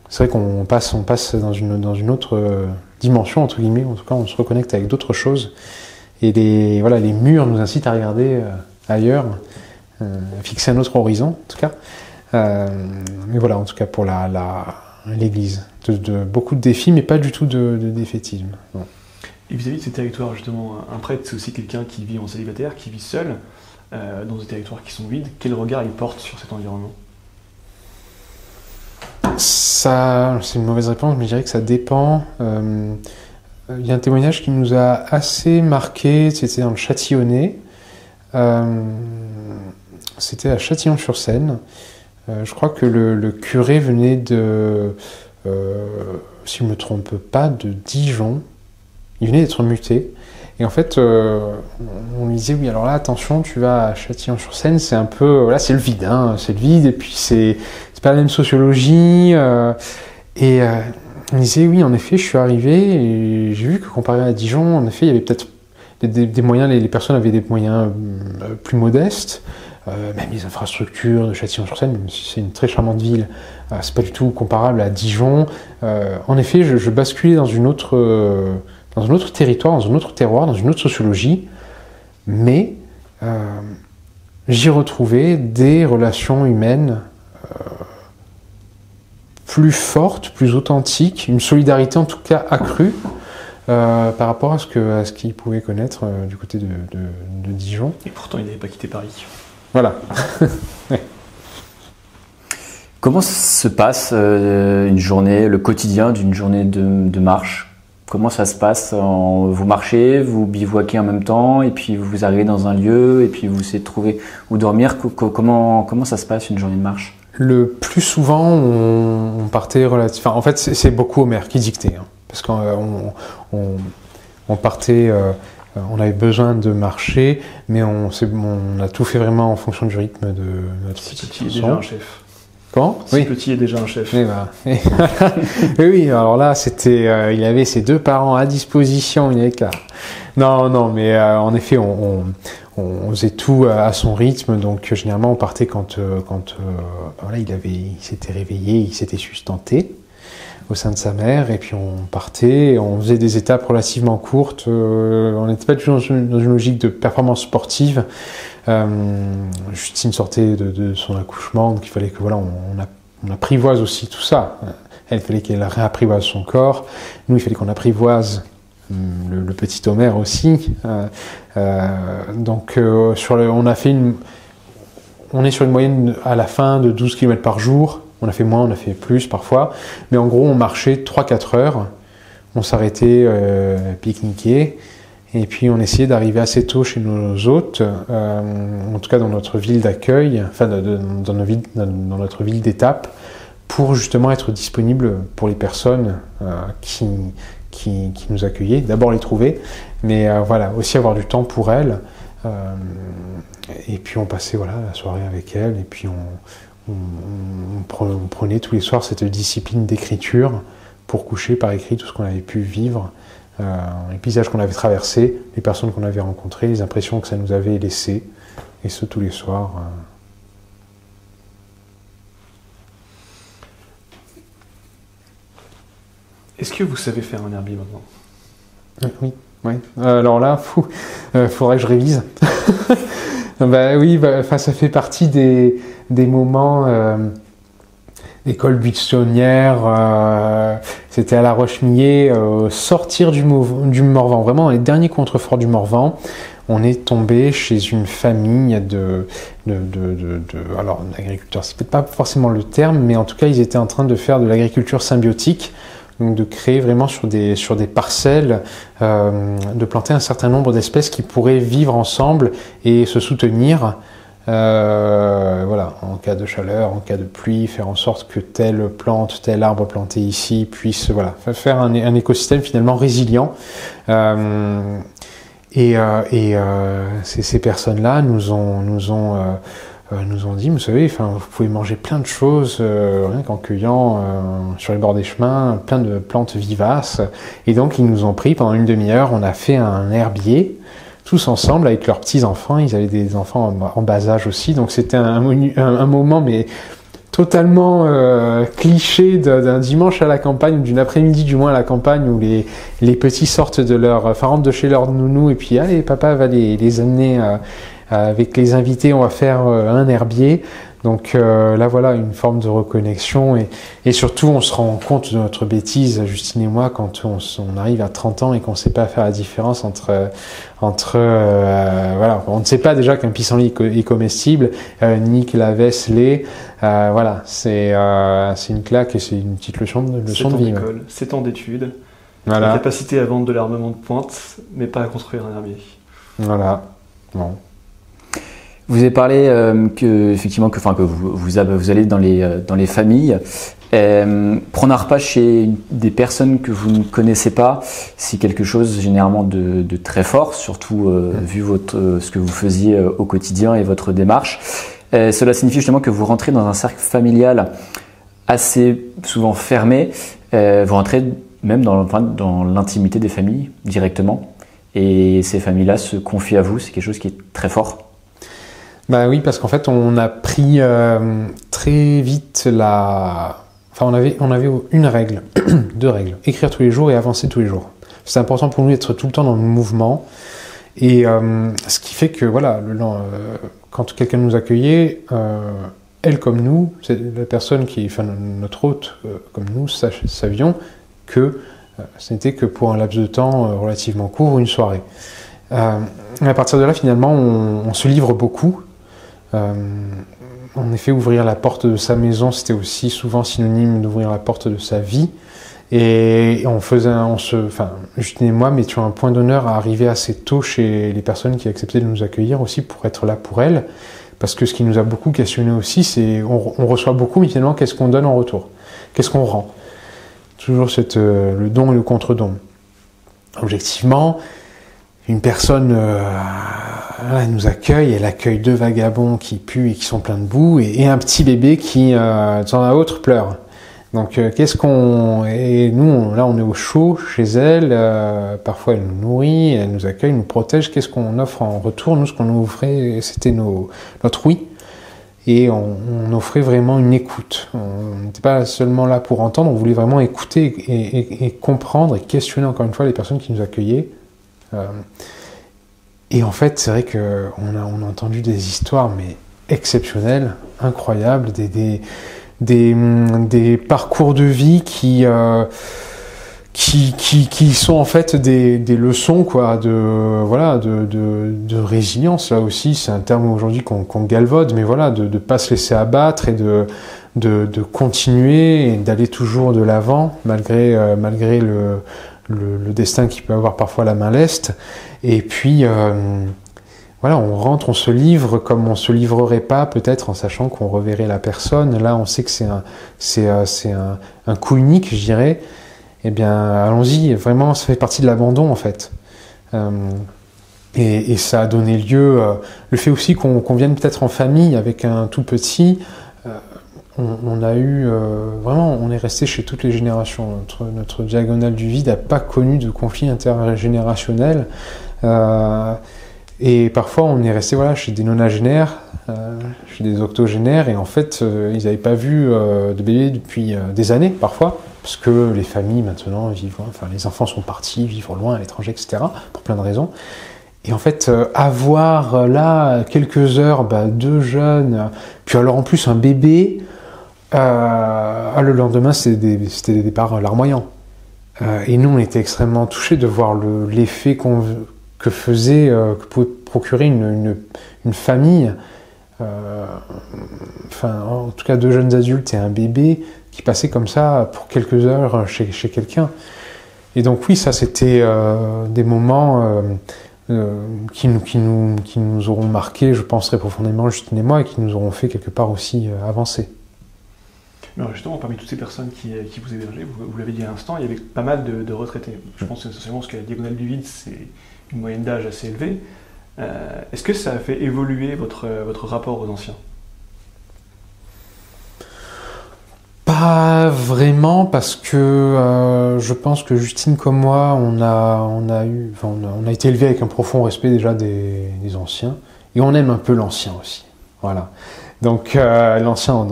c'est vrai qu'on passe dans une autre dimension, entre guillemets. En tout cas, on se reconnecte avec d'autres choses. Et les murs nous incitent à regarder ailleurs, à fixer un autre horizon, en tout cas. Mais voilà, en tout cas, pour l'Église. Beaucoup de défis, mais pas du tout de défaitisme. Non. Et vis-à-vis de ces territoires, justement, un prêtre, c'est aussi quelqu'un qui vit en célibataire, qui vit seul, dans des territoires qui sont vides. Quel regard il porte sur cet environnement ? Ça, c'est une mauvaise réponse, mais je dirais que ça dépend. Il y a un témoignage qui nous a assez marqué, c'était dans le Châtillonnais. C'était à Châtillon-sur-Seine. Je crois que le curé venait si je ne me trompe pas, de Dijon. Il venait d'être muté. Et en fait, on lui disait, oui, alors là, attention, tu vas à Châtillon-sur-Seine, c'est un peu... Voilà, c'est le vide, hein, c'est le vide, et puis c'est pas la même sociologie. On disait, oui, en effet, je suis arrivé, et j'ai vu que comparé à Dijon, en effet, il y avait peut-être des moyens, les personnes avaient des moyens plus modestes. Même les infrastructures de Châtillon-sur-Seine, même si c'est une très charmante ville, c'est pas du tout comparable à Dijon. En effet, je basculais dans un autre territoire, dans un autre terroir, dans une autre sociologie, mais j'y retrouvais des relations humaines plus fortes, plus authentiques, une solidarité en tout cas accrue par rapport à ce qu'il pouvait connaître du côté de Dijon. Et pourtant, il n'avait pas quitté Paris. Voilà. Ouais. Comment se passe une journée, le quotidien d'une journée de marche ? Comment ça se passe ? Vous marchez, vous bivouaquez en même temps, et puis vous arrivez dans un lieu, et puis vous essayez de trouver où dormir. Comment ça se passe une journée de marche ? Le plus souvent, on partait relativement... Enfin, en fait, c'est beaucoup Omer qui dictait, hein, parce qu'on partait... on avait besoin de marcher, mais on a tout fait vraiment en fonction du rythme de notre situation. Petit est déjà un chef. Comment ? Oui. Petit est déjà un chef. Oui, alors là, c'était, il avait ses deux parents à disposition, il n'y avait qu'à... Non, mais en effet, on faisait tout à son rythme, donc généralement on partait quand voilà, il s'était réveillé, il s'était sustenté au sein de sa mère, et puis on partait, on faisait des étapes relativement courtes, on n'était pas toujours dans une logique de performance sportive. Justine sortait de son accouchement, donc il fallait que voilà, on apprivoise aussi tout ça. Elle, il fallait qu'elle réapprivoise son corps, nous il fallait qu'on apprivoise le petit Omer aussi. Donc on est sur une moyenne à la fin de 12 km par jour. On a fait moins, on a fait plus parfois. Mais en gros, on marchait 3-4 heures. On s'arrêtait pique-niquer. Et puis, on essayait d'arriver assez tôt chez nos hôtes, en tout cas dans notre ville d'accueil, enfin dans notre ville d'étape, pour justement être disponible pour les personnes qui nous accueillaient. D'abord les trouver, mais voilà, aussi avoir du temps pour elles. Et puis, on passait voilà, la soirée avec elles. Et puis, on prenait tous les soirs cette discipline d'écriture pour coucher par écrit tout ce qu'on avait pu vivre, les paysages qu'on avait traversés, les personnes qu'on avait rencontrées, les impressions que ça nous avait laissées, et ce tous les soirs. Est-ce que vous savez faire un herbier maintenant ? Oui. Alors là, faudrait que je révise. Bah oui, ça fait partie des moments école buissonnière. C'était à La Roche-Millet, sortir du Morvan, vraiment les derniers contreforts du Morvan. On est tombé chez une famille alors d'agriculteurs, c'est peut-être pas forcément le terme, mais en tout cas ils étaient en train de faire de l'agriculture symbiotique. Donc de créer vraiment sur des parcelles, de planter un certain nombre d'espèces qui pourraient vivre ensemble et se soutenir, voilà, en cas de chaleur, en cas de pluie, faire en sorte que telle plante, tel arbre planté ici puisse, voilà, faire un écosystème finalement résilient. Ces personnes-là nous ont dit, vous savez, vous pouvez manger plein de choses rien qu'en cueillant sur les bords des chemins, plein de plantes vivaces. Et donc, ils nous ont pris pendant une demi-heure, on a fait un herbier, tous ensemble, avec leurs petits-enfants. Ils avaient des enfants en bas âge aussi. Donc, c'était un moment, mais totalement cliché d'un dimanche à la campagne, ou d'une après-midi du moins à la campagne, où les petits sortent rentrent de chez leur nounou, et puis, allez, papa va les amener... avec les invités, on va faire un herbier. Donc là, voilà, une forme de reconnexion. Et surtout, on se rend compte de notre bêtise, Justine et moi, quand on arrive à 30 ans et qu'on ne sait pas faire la différence entre voilà, on ne sait pas déjà qu'un pissenlit est comestible, ni que la veste l'est. Voilà, c'est une claque et c'est une petite leçon de vie. 7 ans d'école, 7 ans d'études, voilà. La capacité à vendre de l'armement de pointe, mais pas à construire un herbier. Voilà, bon. Vous avez parlé que vous allez dans les familles. Prendre un repas chez des personnes que vous ne connaissez pas, c'est quelque chose généralement de très fort, surtout vu ce que vous faisiez au quotidien et votre démarche. Cela signifie justement que vous rentrez dans un cercle familial assez souvent fermé. Vous rentrez même dans l'intimité des familles directement. Et ces familles-là se confient à vous, c'est quelque chose qui est très fort. Bah oui, parce qu'en fait, on a pris très vite on avait une règle, 2 règles. Écrire tous les jours et avancer tous les jours. C'est important pour nous d'être tout le temps dans le mouvement. Et ce qui fait que, voilà, quand quelqu'un nous accueillait, elle comme nous, c'est la personne notre hôte comme nous, savions que ce n'était que pour un laps de temps relativement court, une soirée. À partir de là, finalement, on se livre beaucoup. En effet, ouvrir la porte de sa maison, c'était aussi souvent synonyme d'ouvrir la porte de sa vie. Et Justine et moi mettions un point d'honneur à arriver assez tôt chez les personnes qui acceptaient de nous accueillir aussi pour être là pour elles. Parce que ce qui nous a beaucoup questionné aussi, c'est on reçoit beaucoup, mais finalement, qu'est-ce qu'on donne en retour? Qu'est-ce qu'on rend? Toujours le don et le contre-don. Objectivement, une personne elle nous accueille, elle accueille 2 vagabonds qui puent et qui sont pleins de boue, et un petit bébé qui, de temps à autre, pleure. Donc, et nous, là, on est au chaud chez elle, parfois elle nous nourrit, elle nous accueille, nous protège. Qu'est-ce qu'on offre en retour? Nous, ce qu'on nous offrait, c'était notre oui. Et on offrait vraiment une écoute. On n'était pas seulement là pour entendre, on voulait vraiment écouter et comprendre et questionner encore une fois les personnes qui nous accueillaient. Et en fait, c'est vrai qu'on a entendu des histoires mais exceptionnelles, incroyables, des parcours de vie qui sont en fait des leçons quoi, de résilience. Là aussi, c'est un terme aujourd'hui qu'on galvaude, mais voilà, de pas se laisser abattre et de continuer et d'aller toujours de l'avant malgré le destin qui peut avoir parfois la main leste. Et puis voilà, on rentre, on se livre comme on se livrerait pas peut-être en sachant qu'on reverrait la personne. Là, on sait que c'est un coup unique, je dirais. Eh bien, allons-y. Vraiment, ça fait partie de l'abandon en fait. Et ça a donné lieu. Le fait aussi qu'on vienne peut-être en famille avec un tout petit. On a eu vraiment, on est resté chez toutes les générations. Notre diagonale du vide n'a pas connu de conflit intergénérationnel. Et parfois, on est resté chez des nonagénaires, chez des octogénaires, et en fait, ils n'avaient pas vu de bébé depuis des années, parfois, parce que les familles maintenant vivent, les enfants sont partis vivre loin à l'étranger, etc., pour plein de raisons. Et en fait, avoir là quelques heures, deux jeunes, puis alors en plus un bébé, le lendemain c'était des départs larmoyants. Et nous, on était extrêmement touchés de voir l'effet que pouvait procurer une famille, en tout cas deux jeunes adultes et un bébé qui passaient comme ça pour quelques heures chez quelqu'un. Et donc oui, ça c'était des moments qui nous auront marqué, je pense très profondément, Justine et moi, et qui nous auront fait quelque part aussi avancer. Alors justement, parmi toutes ces personnes qui vous hébergeaient, vous l'avez dit à l'instant, il y avait pas mal de retraités. Je pense essentiellement parce que la Diagonale du Vide, c'est une moyenne d'âge assez élevée. Est-ce que ça a fait évoluer votre rapport aux anciens ? Pas vraiment, parce que je pense que Justine comme moi, on a été élevés avec un profond respect déjà des anciens, et on aime un peu l'ancien aussi. Voilà. Donc l'ancien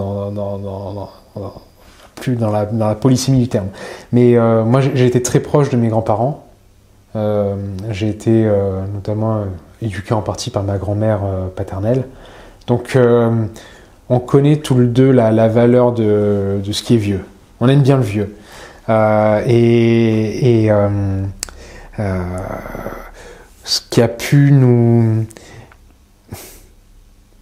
plus dans la polysémie du terme. Mais moi j'ai été très proche de mes grands-parents. J'ai été notamment éduqué en partie par ma grand-mère paternelle. Donc on connaît tous les deux la valeur de ce qui est vieux. On aime bien le vieux. Ce qui a pu nous...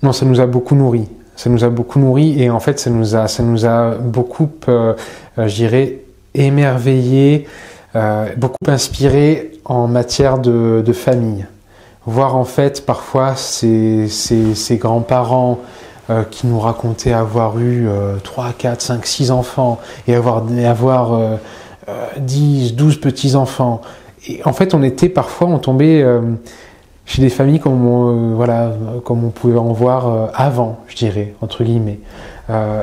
Non, ça nous a beaucoup nourris. Ça nous a beaucoup nourris et en fait, ça nous a beaucoup, je dirais, émerveillés, beaucoup inspirés en matière de famille. Voir en fait parfois ces grands-parents qui nous racontaient avoir eu 3, 4, 5, 6 enfants et avoir 10, 12 petits-enfants. Et en fait, on tombait chez des familles comme on pouvait en voir avant, je dirais, entre guillemets.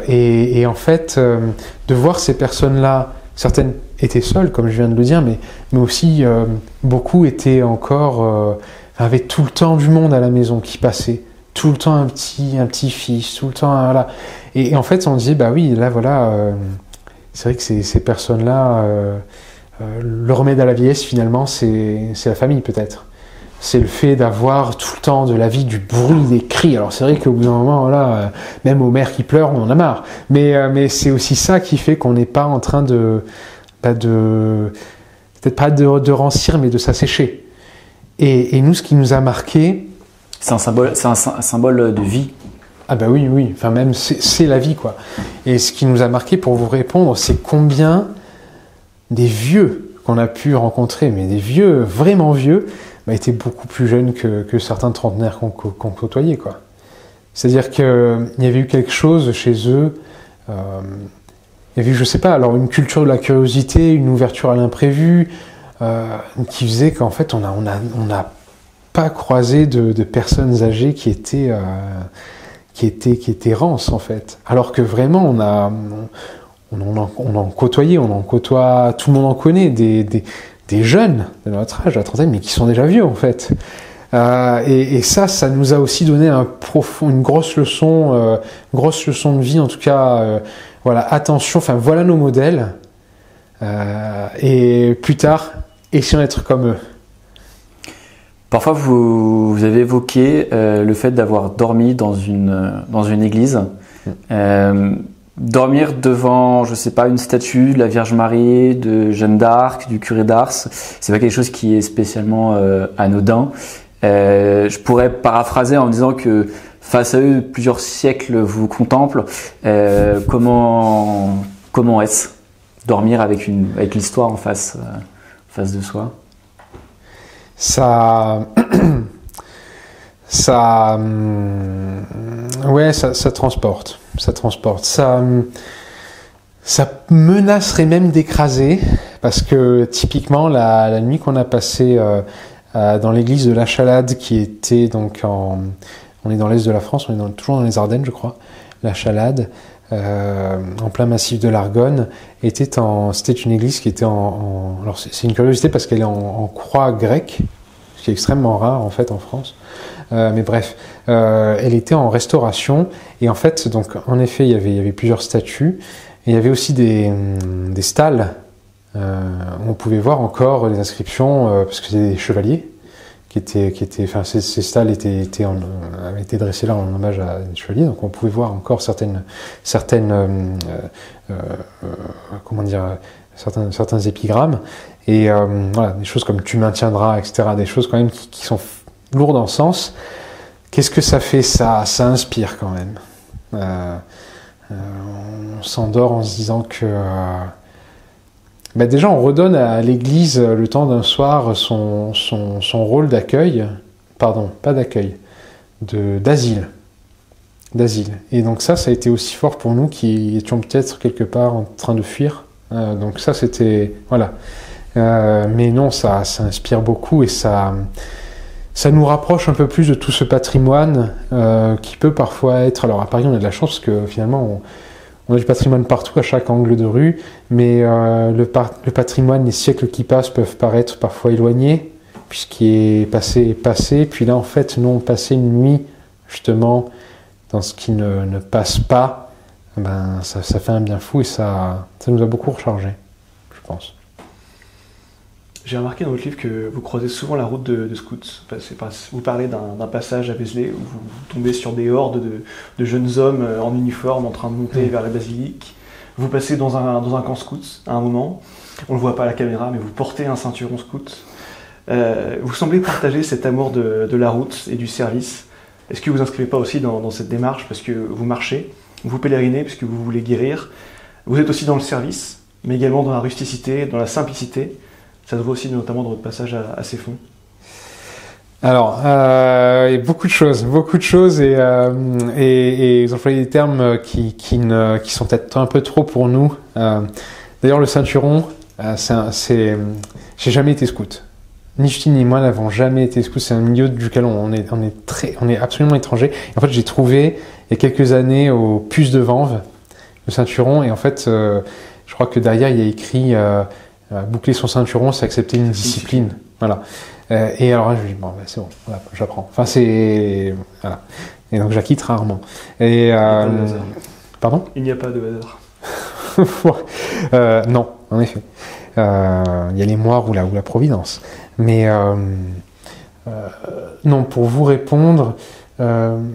Et en fait, de voir ces personnes-là, certaines étaient seules, comme je viens de le dire, mais aussi beaucoup étaient encore... avaient tout le temps du monde à la maison qui passait. Tout le temps un petit-fils, tout le temps... Voilà. Et en fait, on disait, bah oui, là, voilà, c'est vrai que ces personnes-là, le remède à la vieillesse, finalement, c'est la famille, peut-être. C'est le fait d'avoir tout le temps de la vie, du bruit, des cris. Alors c'est vrai qu'au bout d'un moment, voilà, même aux mères qui pleurent, on en a marre. Mais c'est aussi ça qui fait qu'on n'est pas en train peut-être pas de rancir, mais de s'assécher. Et nous, ce qui nous a marqué... C'est un symbole de vie. Ah bah oui, enfin même c'est la vie, quoi. Et ce qui nous a marqué, pour vous répondre, c'est combien des vieux qu'on a pu rencontrer, mais des vieux, vraiment vieux, étaient beaucoup plus jeunes que certains trentenaires qu'on côtoyait, quoi. C'est-à-dire qu'il y avait eu quelque chose chez eux, il y avait eu, je sais pas, alors une culture de la curiosité, une ouverture à l'imprévu, qui faisait qu'en fait on n'a pas croisé de personnes âgées qui étaient rances, en fait. Alors que vraiment on en côtoyait, on en côtoie, tout le monde en connaît, des jeunes de notre âge, de la trentaine, mais qui sont déjà vieux, en fait. Et ça nous a aussi donné une grosse leçon de vie, en tout cas. Voilà, attention, enfin, voilà nos modèles. Et plus tard, essayons d'être comme eux. Parfois, vous avez évoqué le fait d'avoir dormi dans une église. Dormir devant, je sais pas, une statue de la Vierge Marie, de Jeanne d'Arc, du curé d'Ars, c'est pas quelque chose qui est spécialement anodin. Je pourrais paraphraser en disant que face à eux, plusieurs siècles vous contemplent. Comment est-ce dormir avec l'histoire en face de soi? Ça transporte. Ça menacerait même d'écraser, parce que typiquement la nuit qu'on a passée dans l'église de la Chalade, qui était donc on est dans l'est de la France, on est toujours dans les Ardennes, je crois. La Chalade, en plein massif de l'Argonne, c'était une église qui était alors c'est une curiosité parce qu'elle est en croix grecque, ce qui est extrêmement rare en fait en France. Mais bref, elle était en restauration, et en fait, donc en effet, il y avait plusieurs statues, et il y avait aussi des stalles où on pouvait voir encore les inscriptions, parce que c'était des chevaliers enfin, ces stalles avaient été dressés là en hommage à des chevaliers, donc on pouvait voir encore certains épigrammes, et voilà, des choses comme tu maintiendras, etc., des choses quand même qui sont lourdes en sens. Qu'est-ce que ça fait? Ça inspire quand même. On s'endort en se disant que déjà on redonne à l'Église le temps d'un soir son rôle d'asile. Et donc ça a été aussi fort pour nous qui étions peut-être quelque part en train de fuir. Donc ça c'était... Voilà. Mais non, ça inspire beaucoup, et ça nous rapproche un peu plus de tout ce patrimoine qui peut parfois être... Alors à Paris on a de la chance parce que finalement on a du patrimoine partout, à chaque angle de rue, mais le patrimoine, les siècles qui passent peuvent paraître parfois éloignés, puisqu'il est passé. Puis là, en fait, nous, on passait une nuit, justement, dans ce qui ne passe pas. Ça fait un bien fou, et ça nous a beaucoup rechargé, je pense. J'ai remarqué dans votre livre que vous croisez souvent la route de scouts. Vous parlez d'un passage à Vézelay où vous tombez sur des hordes de jeunes hommes en uniforme en train de monter vers la basilique. Vous passez dans un camp scout à un moment. On ne le voit pas à la caméra, mais vous portez un ceinturon scout. Vous semblez partager cet amour de la route et du service. Est-ce que vous vous inscrivez pas aussi dans cette démarche parce que vous marchez, vous pèlerinez parce que vous voulez guérir. Vous êtes aussi dans le service, mais également dans la rusticité, dans la simplicité. Ça se voit aussi notamment dans votre passage à Ceffonds. Alors, il y a beaucoup de choses, et vous employez des termes qui sont peut-être un peu trop pour nous. D'ailleurs, le ceinturon, j'ai jamais été scout. Ni Justine ni moi n'avons jamais été scouts. C'est un milieu duquel on est absolument étranger. En fait, j'ai trouvé il y a quelques années au Puce de Vanves le ceinturon, et en fait, je crois que derrière il y a écrit boucler son ceinturon, c'est accepter une discipline. Voilà. Et alors je me dis c'est bon, voilà, j'apprends. Enfin voilà. Et donc j'acquitte rarement. Et pardon ? Il n'y a pas de hasard. Non, en effet. Il y a les moires ou la providence. Mais non, pour vous répondre, on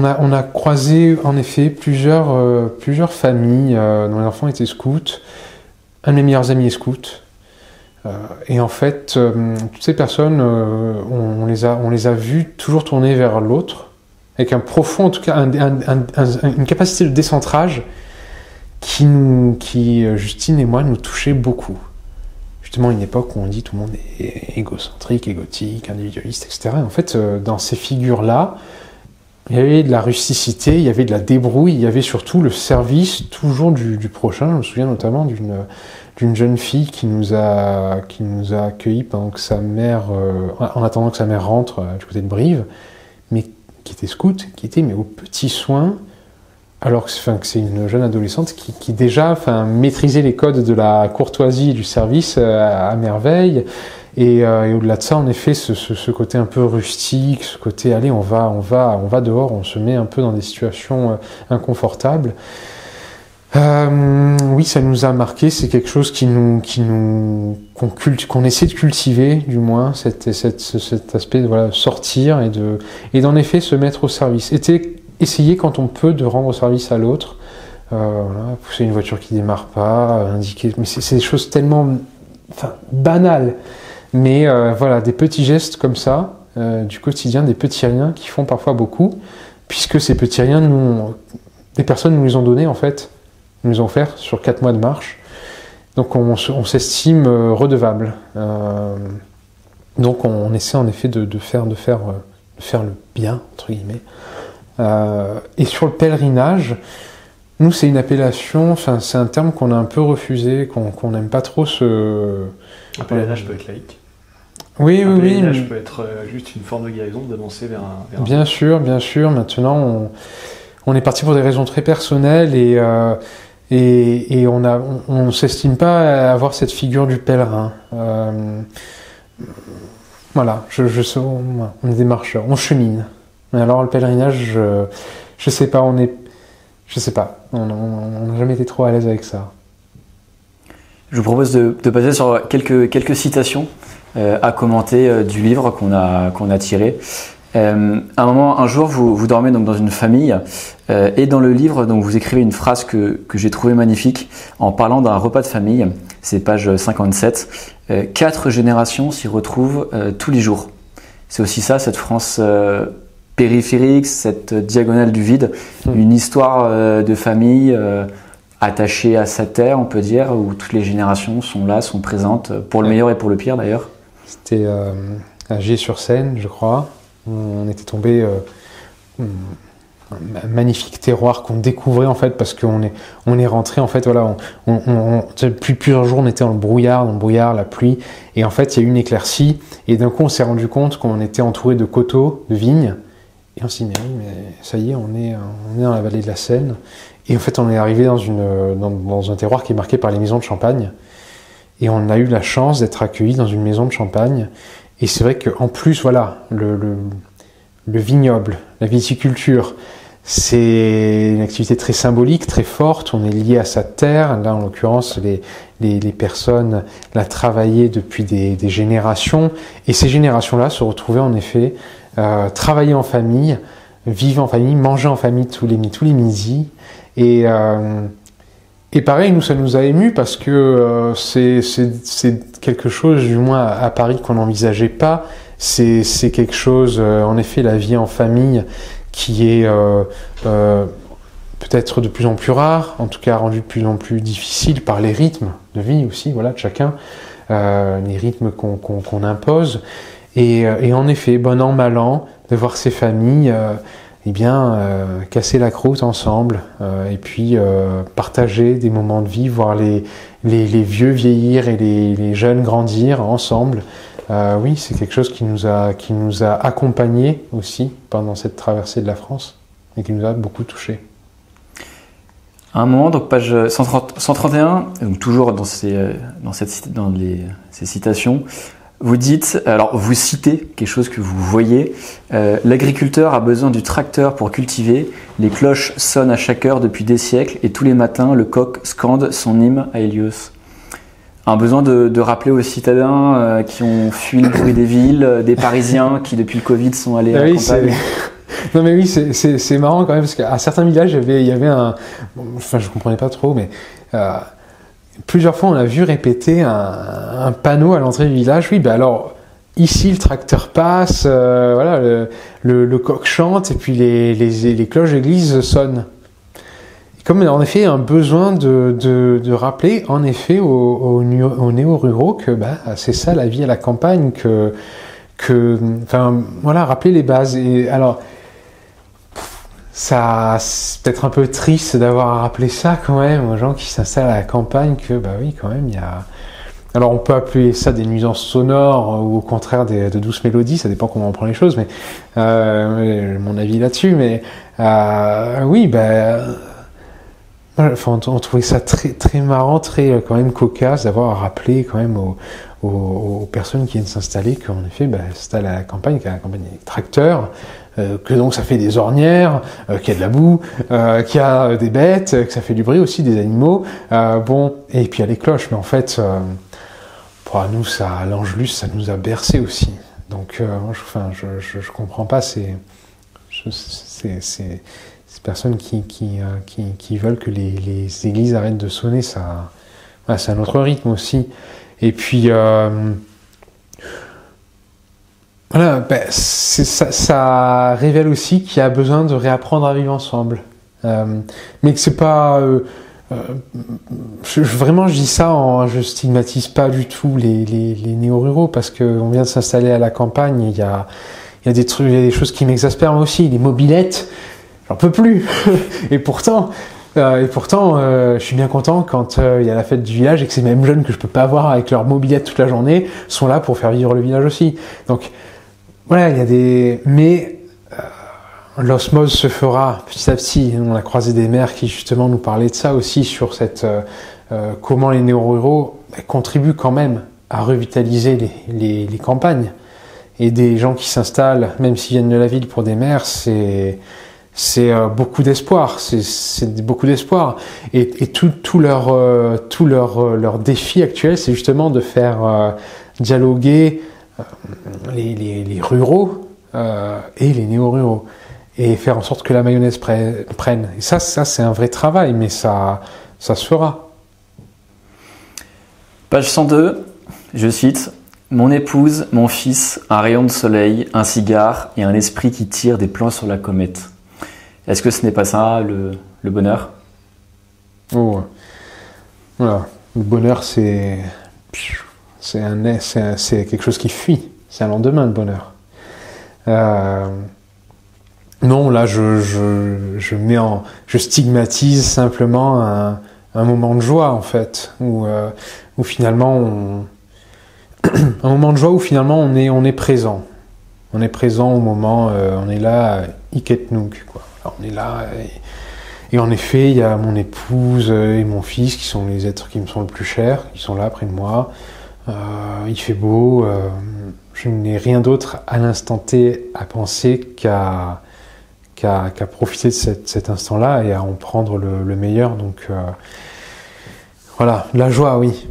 a croisé en effet plusieurs familles dont les enfants étaient scouts. Un de mes meilleurs amis est scout. Et en fait, toutes ces personnes, on les a vues toujours tourner vers l'autre, avec un profond, en tout cas, une capacité de décentrage qui, Justine et moi, nous touchait beaucoup. Justement, une époque où on dit tout le monde est égocentrique, égotique, individualiste, etc. Et en fait, dans ces figures-là, il y avait de la rusticité, il y avait de la débrouille, il y avait surtout le service toujours du prochain. Je me souviens notamment d'une jeune fille qui nous a accueillis pendant que sa mère, en attendant que sa mère rentre du côté de Brive, mais qui était scout, qui était aux petits soins, alors que c'est une jeune adolescente qui déjà maîtrisait les codes de la courtoisie et du service à merveille. Et au-delà de ça, en effet, ce côté un peu rustique, ce côté allez, on va dehors, on se met un peu dans des situations inconfortables. Oui, ça nous a marqué. C'est quelque chose qu'on essaie de cultiver, du moins, cet aspect de sortir et d'en effet se mettre au service. Essayer quand on peut de rendre service à l'autre. Pousser une voiture qui démarre pas, indiquer. Mais c'est des choses tellement banales. Mais des petits gestes comme ça, du quotidien, des petits riens qui font parfois beaucoup, puisque ces petits riens, des personnes nous les ont donnés en fait, nous les ont offerts sur 4 mois de marche. Donc on s'estime redevable. Donc on essaie en effet de faire le bien, entre guillemets. Et sur le pèlerinage, nous c'est une appellation, c'est un terme qu'on a un peu refusé, qu'on n'aime pas trop Un pèlerinage peut être laïque. Oui. Un pèlerinage peut être juste une forme de guérison, d'avancer vers un... Bien sûr. Maintenant, on est parti pour des raisons très personnelles et on s'estime pas avoir cette figure du pèlerin. Voilà, on est des marcheurs, on chemine. Mais alors le pèlerinage, je sais pas, on n'a jamais été trop à l'aise avec ça. Je vous propose de passer sur quelques citations à commenter du livre qu'on a tiré. Un jour, vous dormez donc dans une famille et dans le livre, donc vous écrivez une phrase que j'ai trouvée magnifique en parlant d'un repas de famille. C'est page 57. 4 générations s'y retrouvent tous les jours. C'est aussi ça, cette France périphérique, cette diagonale du vide, une histoire de famille attachée à sa terre, on peut dire, où toutes les générations sont là, sont présentes, pour le meilleur et pour le pire d'ailleurs. C'était à Gier-sur-Seine, je crois. On était tombé un magnifique terroir qu'on découvrait en fait parce qu'on est rentré en fait voilà depuis plusieurs jours on était dans le brouillard, la pluie et en fait il y a eu une éclaircie et d'un coup on s'est rendu compte qu'on était entouré de coteaux, de vignes et on s'est dit mais ça y est on est dans la vallée de la Seine et en fait on est arrivé dans un terroir qui est marqué par les maisons de champagne et on a eu la chance d'être accueillis dans une maison de champagne. Et c'est vrai qu'en plus, voilà, le vignoble, la viticulture, c'est une activité très symbolique, très forte. On est lié à sa terre. Là, en l'occurrence, les personnes la travaillaient depuis des générations. Et ces générations-là se retrouvaient en effet travailler en famille, vivre en famille, manger en famille tous les midis. Et pareil, nous, ça nous a émus parce que c'est quelque chose, du moins à Paris, qu'on n'envisageait pas. C'est quelque chose, en effet, la vie en famille qui est peut-être de plus en plus rare, en tout cas rendue de plus en plus difficile par les rythmes de vie aussi, voilà, de chacun, les rythmes qu'on impose. Et en effet, bon an, mal an, de voir ces familles... casser la croûte ensemble et puis partager des moments de vie, voir les vieux vieillir et les jeunes grandir ensemble. Oui, c'est quelque chose qui nous a accompagnés aussi pendant cette traversée de la France et qui nous a beaucoup touchés. À un moment, donc page 131, donc toujours dans ces citations, vous dites, alors vous citez quelque chose que vous voyez, l'agriculteur a besoin du tracteur pour cultiver, les cloches sonnent à chaque heure depuis des siècles et tous les matins le coq scande son hymne à Hélios. Un besoin de rappeler aux citadins qui ont fui le bruit des villes, des Parisiens qui depuis le Covid sont allés à la campagne. Non mais oui, c'est marrant quand même parce qu'à certains villages il y avait un, enfin je comprenais pas trop mais plusieurs fois, on a vu répéter un panneau à l'entrée du village. Oui, ben alors, ici, le tracteur passe, voilà, le coq chante et puis les cloches d'église sonnent. Et comme en effet, un besoin de rappeler, en effet, aux néo-ruraux que bah, c'est ça la vie à la campagne, enfin, voilà, rappeler les bases. Et alors, ça, c'est peut-être un peu triste d'avoir à rappeler ça quand même aux gens qui s'installent à la campagne que, bah oui, quand même, il y a... Alors, on peut appeler ça des nuisances sonores ou au contraire de douces mélodies, ça dépend comment on prend les choses, mais mon avis là-dessus, mais oui, enfin, on trouvait ça très, très marrant, très quand même cocasse d'avoir à rappeler quand même aux personnes qui viennent s'installer qu'en effet, c'est à la campagne, qu'à la campagne il y a des tracteurs, que donc ça fait des ornières, qu'il y a de la boue, qu'il y a des bêtes, que ça fait du bruit aussi, des animaux, bon, et puis il y a les cloches, mais en fait, pour nous, ça, à l'Angelus, ça nous a bercé aussi. Donc, je comprends pas ces personnes qui veulent que les églises arrêtent de sonner, ça, c'est un autre rythme aussi. Et puis, voilà, ça révèle aussi qu'il y a besoin de réapprendre à vivre ensemble. Mais que c'est pas... vraiment, je dis ça, je stigmatise pas du tout les néo-ruraux, parce qu'on vient de s'installer à la campagne, il y a des trucs, il y a des choses qui m'exaspèrent moi aussi, les mobylettes, j'en peux plus. Et pourtant, je suis bien content quand il y a la fête du village et que ces mêmes jeunes que je peux pas voir avec leur mobilette toute la journée sont là pour faire vivre le village aussi. Donc, voilà, il y a des... Mais l'osmose se fera petit à petit. On a croisé des maires qui justement nous parlaient de ça aussi, sur cette comment les néo-ruraux contribuent quand même à revitaliser les campagnes. Et des gens qui s'installent, même s'ils viennent de la ville pour des maires, c'est c'est beaucoup d'espoir, c'est beaucoup d'espoir. Et tout leur défi actuel, c'est justement de faire dialoguer les ruraux et les néo-ruraux, et faire en sorte que la mayonnaise prenne. Et ça c'est un vrai travail, mais ça se fera. Page 102, je cite. Mon épouse, mon fils, un rayon de soleil, un cigare et un esprit qui tire des plans sur la comète. Est-ce que ce n'est pas ça le bonheur? Oh, voilà. Le bonheur, c'est quelque chose qui fuit. C'est un lendemain, le bonheur. Non, là, je stigmatise simplement un moment de joie, en fait, où finalement un moment de joie où finalement on est présent. On est présent au moment, on est là, iketnuk, quoi. Alors, on est là, et en effet, il y a mon épouse et mon fils qui sont les êtres qui me sont le plus chers, qui sont là près de moi. Il fait beau, je n'ai rien d'autre à l'instant T à penser qu'à profiter de cet instant-là et à en prendre le meilleur. Donc voilà, la joie, oui.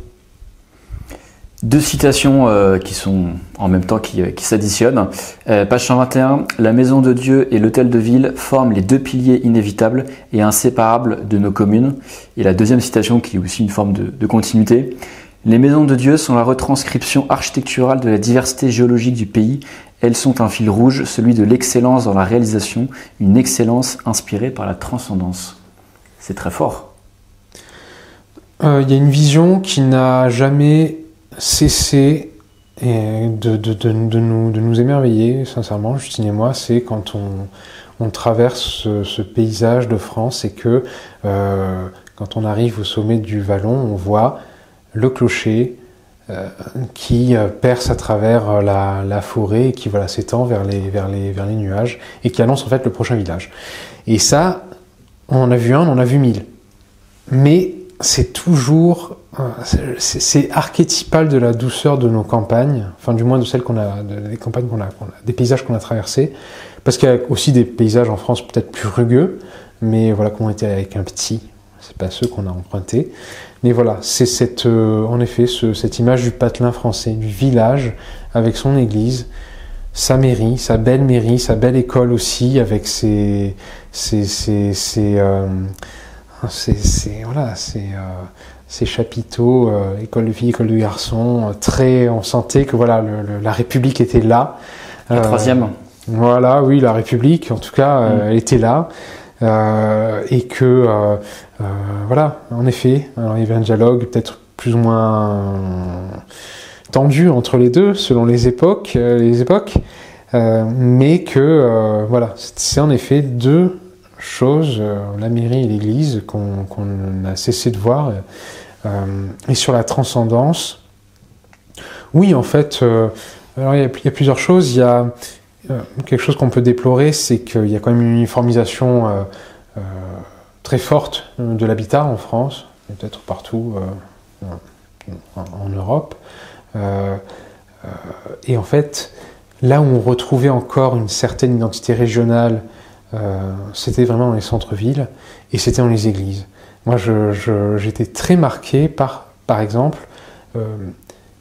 Deux citations qui sont en même temps qui s'additionnent. Page 121, la maison de Dieu et l'hôtel de ville forment les deux piliers inévitables et inséparables de nos communes. Et la deuxième citation qui est aussi une forme de continuité. Les maisons de Dieu sont la retranscription architecturale de la diversité géologique du pays. Elles sont un fil rouge, celui de l'excellence dans la réalisation, une excellence inspirée par la transcendance. C'est très fort. Y a une vision qui n'a jamais cessé de nous émerveiller, sincèrement, Justine et moi, c'est quand on traverse ce paysage de France et que quand on arrive au sommet du vallon, on voit le clocher qui perce à travers la forêt et qui s'étend vers les nuages et qui annonce en fait le prochain village. Et ça, on en a vu un, on en a vu 1000. Mais c'est toujours, c'est archétypal de la douceur de nos campagnes, enfin du moins de celles des campagnes des paysages qu'on a traversés, parce qu'il y a aussi des paysages en France peut-être plus rugueux, mais voilà, qu'on était avec un petit, c'est pas ceux qu'on a empruntés, mais voilà, c'est en effet cette image du patelin français, du village avec son église, sa mairie, sa belle école aussi, avec ses chapiteaux, école de filles, école de garçons, on sentait que voilà, la République était là. La troisième. Voilà, oui, la République, en tout cas, elle était là. Et que, voilà, en effet, alors il y avait un dialogue peut-être plus ou moins tendu entre les deux, selon les époques, mais que, voilà, c'est en effet deux choses, la mairie et l'église, qu'on a cessé de voir. Et sur la transcendance, oui, en fait, alors il y a plusieurs choses. Il y a quelque chose qu'on peut déplorer, c'est qu'il y a quand même une uniformisation très forte de l'habitat en France, et peut-être partout en Europe. Et en fait, là où on retrouvait encore une certaine identité régionale, c'était vraiment dans les centres-villes et c'était dans les églises. Moi, j'étais très marqué par exemple,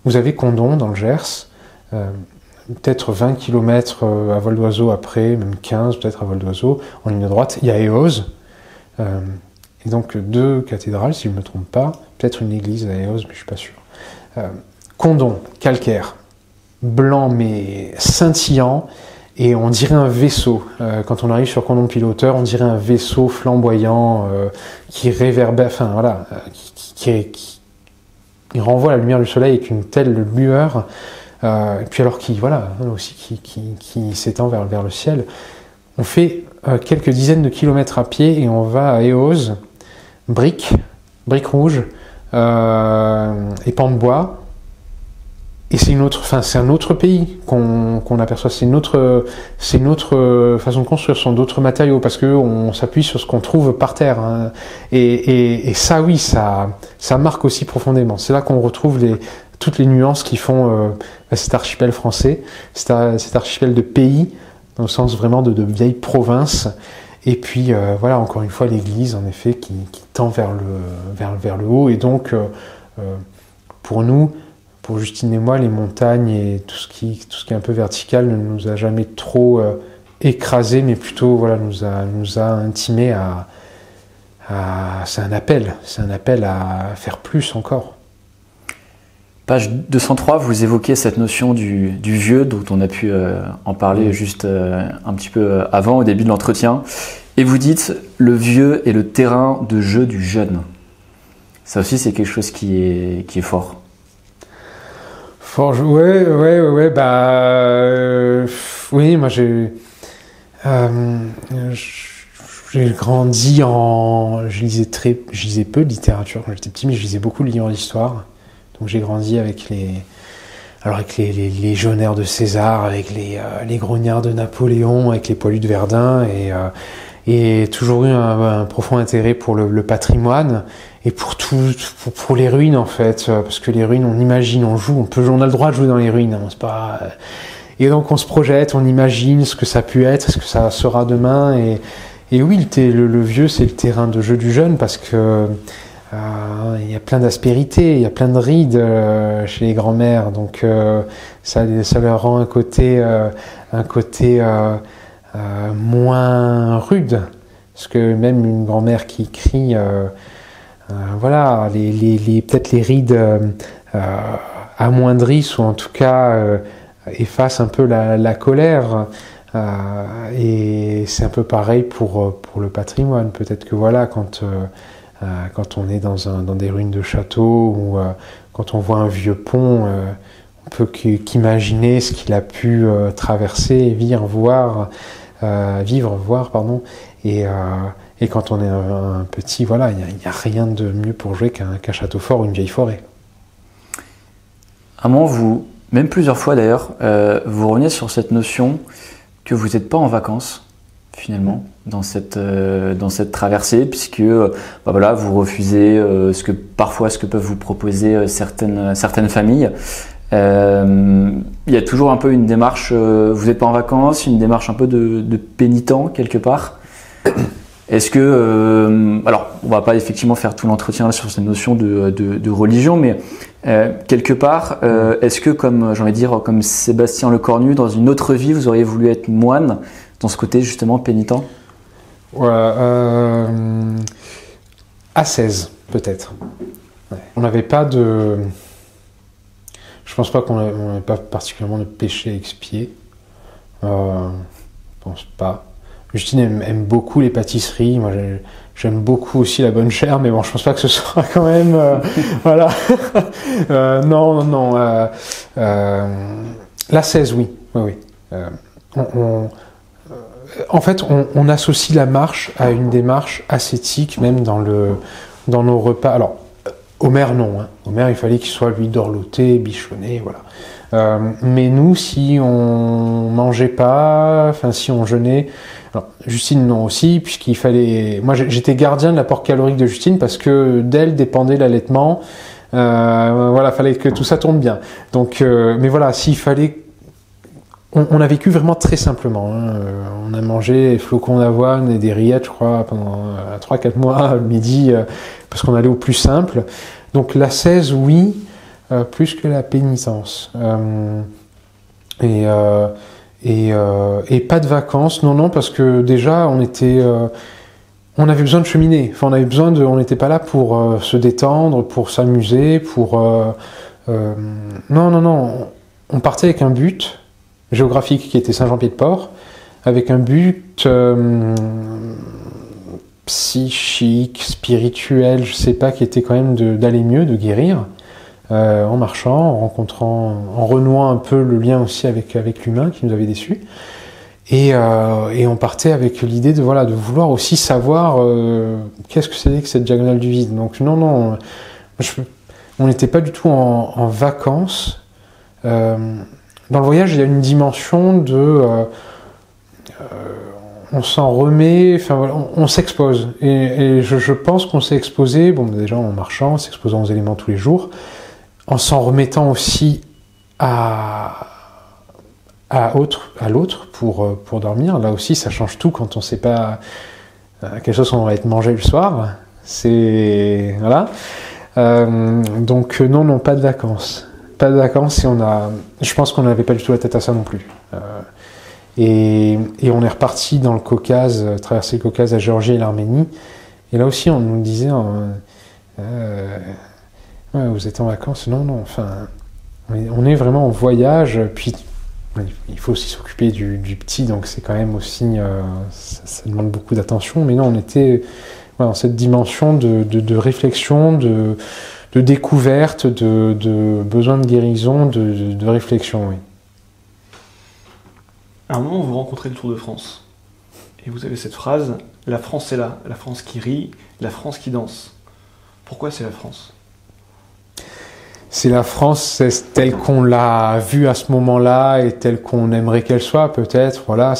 vous avez Condom dans le Gers, peut-être 20 km à vol d'oiseau après, même 15 peut-être à vol d'oiseau, en ligne droite, il y a Eauze, et donc deux cathédrales, si je ne me trompe pas, peut-être une église à Eauze, mais je ne suis pas sûr. Condom, calcaire, blanc mais scintillant, et on dirait un vaisseau. Quand on arrive sur Condom-Piloteur, on dirait un vaisseau flamboyant qui réverbère, enfin voilà, qui renvoie la lumière du soleil avec une telle lueur, et puis alors qui s'étend vers le ciel. On fait quelques dizaines de kilomètres à pied et on va à Eauze, briques rouges, et pans de bois. Et c'est un autre pays qu'on aperçoit. C'est une autre façon de construire, ce sont d'autres matériaux, parce que on s'appuie sur ce qu'on trouve par terre. Hein. Et ça, oui, ça marque aussi profondément. C'est là qu'on retrouve toutes les nuances qui font cet archipel français, cet archipel de pays, dans le sens vraiment de vieille province. Et puis voilà, encore une fois, l'Église, en effet, qui tend vers le haut. Et donc, pour nous, pour Justine et moi, les montagnes et tout ce qui est un peu vertical ne nous a jamais trop écrasés, mais plutôt voilà, nous a intimés à c'est un appel à faire plus encore. Page 203, vous évoquez cette notion du vieux, dont on a pu en parler juste un petit peu avant, au début de l'entretien. Et vous dites, le vieux est le terrain de jeu du jeune. Ça aussi, c'est quelque chose qui est fort. Fort, ouais, oui, moi j'ai grandi je lisais peu de littérature quand j'étais petit, mais je lisais beaucoup de livres d'histoire. Donc j'ai grandi avec les légionnaires de César, avec les grognards de Napoléon, avec les poilus de Verdun, et toujours eu un profond intérêt pour le patrimoine et pour les ruines en fait, parce que les ruines, on imagine, on joue, on a le droit de jouer dans les ruines, hein, c'est pas. Et donc on se projette, on imagine ce que ça a pu être, ce que ça sera demain, et oui, le vieux, c'est le terrain de jeu du jeune, parce que il y a plein d'aspérités, il y a plein de rides chez les grands-mères, donc ça leur rend un côté moins rude, parce que même une grand-mère qui crie, voilà, peut-être les rides amoindrissent, ou en tout cas effacent un peu la colère. Et c'est un peu pareil pour le patrimoine. Peut-être que voilà, quand on est dans des ruines de châteaux, ou quand on voit un vieux pont, on peut qu'imaginer ce qu'il a pu traverser, vivre, voir, et quand on est un petit, voilà, il n'y a rien de mieux pour jouer qu'un château fort ou une vieille forêt. À un moment, même plusieurs fois d'ailleurs, vous revenez sur cette notion que vous n'êtes pas en vacances, finalement, dans cette traversée, puisque voilà, vous refusez ce que peuvent vous proposer certaines familles. Il y a toujours un peu une démarche, vous n'êtes pas en vacances, une démarche un peu de pénitent quelque part. Est-ce que, alors on va pas effectivement faire tout l'entretien sur cette notion de religion, mais quelque part, est-ce que comme Sébastien Lecornu, dans une autre vie, vous auriez voulu être moine, dans ce côté justement pénitent? Voilà, à 16 peut-être. Ouais. On n'avait pas de... Je pense pas qu'on n'avait pas particulièrement de péché à expier. Je pense pas. Justine aime beaucoup les pâtisseries. Moi, j'aime beaucoup aussi la bonne chair, mais bon, je pense pas que ce soit quand même. Voilà. Non. La 16, oui. En fait, on associe la marche à une démarche ascétique, même dans nos repas. Alors, Omer, non. Hein. Omer, il fallait qu'il soit, lui, dorloté, bichonné, voilà. Mais nous, si on mangeait pas, si on jeûnait... Alors, Justine, non aussi, puisqu'il fallait... Moi, j'étais gardien de l'apport calorique de Justine, parce que d'elle dépendait l'allaitement. Voilà, fallait que tout ça tourne bien. Donc, mais voilà, s'il fallait... On a vécu vraiment très simplement. Hein. On a mangé des flocons d'avoine et des rillettes, je crois, pendant 3-4 mois, le midi, parce qu'on allait au plus simple. Donc la 16, oui, plus que la pénitence. Et pas de vacances, non, parce que déjà, on avait besoin de cheminer. Enfin, on n'était pas là pour se détendre, pour s'amuser, non. On partait avec un but géographique qui était Saint-Jean-Pied-de-Port, avec un but psychique, spirituel, je sais pas, qui était quand même d'aller mieux, de guérir, en marchant, en renouant un peu le lien aussi avec l'humain qui nous avait déçus. Et on partait avec l'idée de vouloir aussi savoir qu'est-ce que c'était que cette diagonale du vide. Donc non, on n'était pas du tout en vacances. Dans le voyage, il y a une dimension de... on s'en remet, on s'expose. Et je pense qu'on s'est exposé, déjà en marchant, en s'exposant aux éléments tous les jours, en s'en remettant aussi à l'autre pour dormir. Là aussi, ça change tout quand on sait pas... quelque chose qu'on va être mangé le soir. C'est voilà. Donc non, pas de vacances. Pas de vacances, je pense qu'on n'avait pas du tout la tête à ça non plus. Et on est reparti dans le Caucase, traverser le Caucase, la Géorgie et l'Arménie. Et là aussi, on nous disait, ouais, vous êtes en vacances? Non, enfin, on est vraiment en voyage. Puis, il faut aussi s'occuper du petit, donc c'est quand même aussi, ça demande beaucoup d'attention. Mais non, on était dans cette dimension de réflexion, de découverte, de besoin de guérison, de réflexion, oui. À un moment, vous rencontrez le Tour de France. Et vous avez cette phrase, « La France est là, la France qui rit, la France qui danse ». Pourquoi c'est la France? C'est la France telle qu'on l'a vue à ce moment-là et telle qu'on aimerait qu'elle soit, peut-être. Voilà,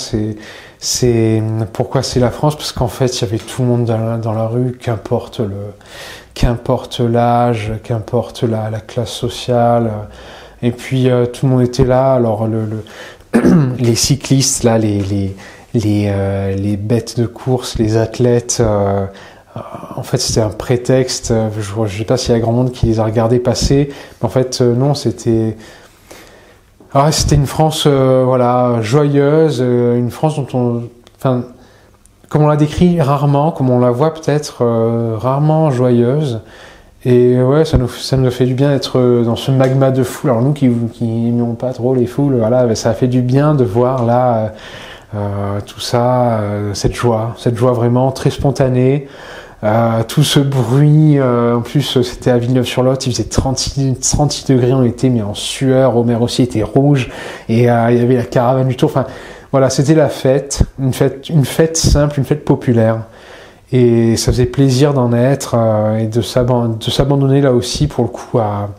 pourquoi c'est la France? Parce qu'en fait, il y avait tout le monde dans la rue, qu'importe l'âge, qu'importe la classe sociale. Et puis, tout le monde était là. Alors, les cyclistes, là, les bêtes de course, les athlètes, en fait, c'était un prétexte. Je ne sais pas s'il y a grand monde qui les a regardés passer. Mais en fait, non, c'était une France, voilà, joyeuse, une France enfin, comme on la décrit rarement, comme on la voit peut-être rarement joyeuse. Et ouais, ça nous a fait du bien d'être dans ce magma de foule. Alors nous qui n'aimons pas trop les foules, voilà, ça a fait du bien de voir là tout ça, cette joie vraiment très spontanée. Tout ce bruit, en plus c'était à Villeneuve-sur-Lot, il faisait 36 degrés, on était mais en sueur, Omer aussi était rouge, et il y avait la caravane du Tour, enfin voilà, c'était la fête, une fête simple, une fête populaire, et ça faisait plaisir d'en être, et de s'abandonner là aussi pour le coup à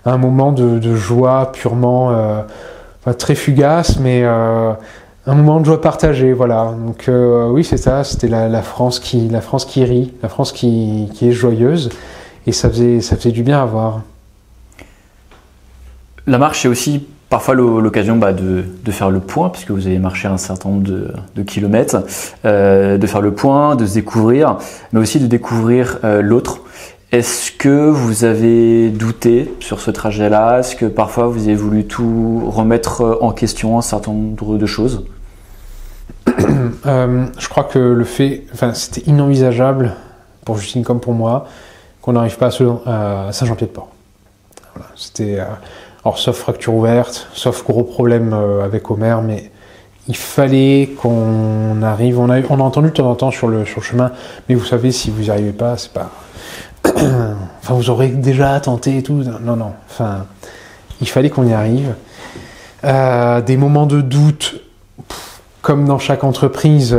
un moment de joie purement, très fugace, mais un moment de joie partagée, voilà. Donc oui, c'est ça, c'était la France qui rit, la France qui est joyeuse, et ça faisait du bien à voir. La marche, c'est aussi parfois l'occasion de faire le point, puisque vous avez marché un certain nombre de kilomètres, de faire le point, de se découvrir, mais aussi de découvrir l'autre. Est-ce que vous avez douté sur ce trajet-là? Est-ce que parfois vous avez voulu tout remettre en question, un certain nombre de choses? Je crois que c'était inenvisageable pour Justine comme pour moi qu'on n'arrive pas à Saint-Jean-Pied-de-Port. Voilà, c'était alors sauf fracture ouverte, sauf gros problème avec Omer, mais il fallait qu'on arrive. On a entendu de temps en temps sur le chemin, mais vous savez, si vous n'y arrivez pas, c'est pas. Enfin, vous aurez déjà tenté et tout. Non. Enfin, il fallait qu'on y arrive. Des moments de doute, comme dans chaque entreprise,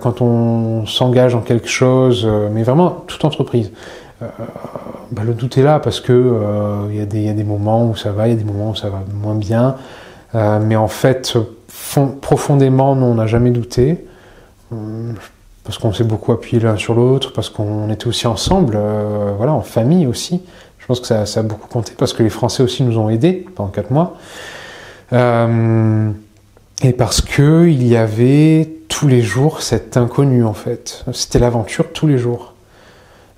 quand on s'engage dans quelque chose, mais vraiment toute entreprise. Le doute est là parce que il y a des moments où ça va, il y a des moments où ça va moins bien. Mais en fait, profondément, non, on n'a jamais douté. Parce qu'on s'est beaucoup appuyé l'un sur l'autre, parce qu'on était aussi ensemble, voilà, en famille aussi. Je pense que ça a beaucoup compté, parce que les Français aussi nous ont aidés pendant 4 mois. Et parce que il y avait tous les jours cet inconnu, en fait. C'était l'aventure tous les jours.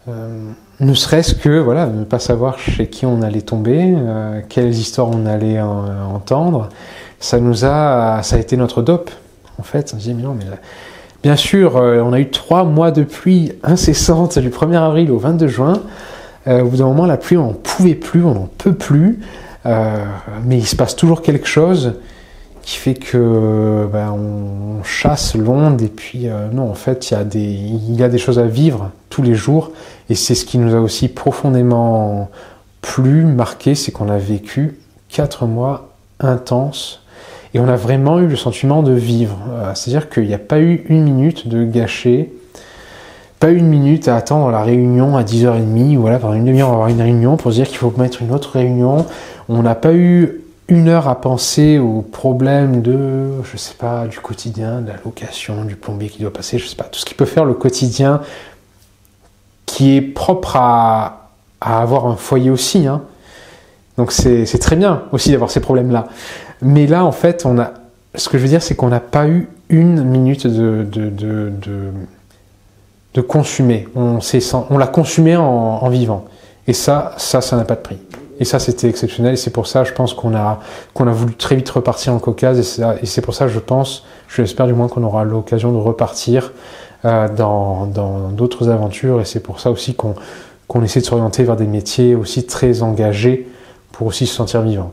Ne serait-ce que, voilà, ne pas savoir chez qui on allait tomber, quelles histoires on allait entendre, ça a été notre dope, en fait. On se dit, mais non, mais là, bien sûr, on a eu 3 mois de pluie incessante du 1er avril au 22 juin. Au bout d'un moment, la pluie, on n'en pouvait plus, on n'en peut plus. Mais il se passe toujours quelque chose qui fait que on chasse l'onde. Et puis, non, en fait, il y a des choses à vivre tous les jours. Et c'est ce qui nous a aussi profondément plu, marqué, c'est qu'on a vécu 4 mois intenses. Et on a vraiment eu le sentiment de vivre. C'est-à-dire qu'il n'y a pas eu une minute de gâché, pas une minute à attendre la réunion à 10h30, ou voilà, pendant une demi-heure, on va avoir une réunion pour se dire qu'il faut mettre une autre réunion. On n'a pas eu 1 heure à penser aux problèmes je sais pas, du quotidien, de la location, du plombier qui doit passer, je sais pas, tout ce qui peut faire le quotidien qui est propre à avoir un foyer aussi, hein. Donc c'est très bien aussi d'avoir ces problèmes-là. Mais là, en fait, ce que je veux dire, c'est qu'on n'a pas eu une minute consumer. On l'a consumé en vivant. Et ça n'a pas de prix. Et ça, c'était exceptionnel. Et c'est pour ça, je pense qu'on a voulu très vite repartir en Caucase. Et c'est pour ça, je l'espère du moins qu'on aura l'occasion de repartir dans d'autres aventures. Et c'est pour ça aussi qu'on essaie de s'orienter vers des métiers aussi très engagés pour aussi se sentir vivant.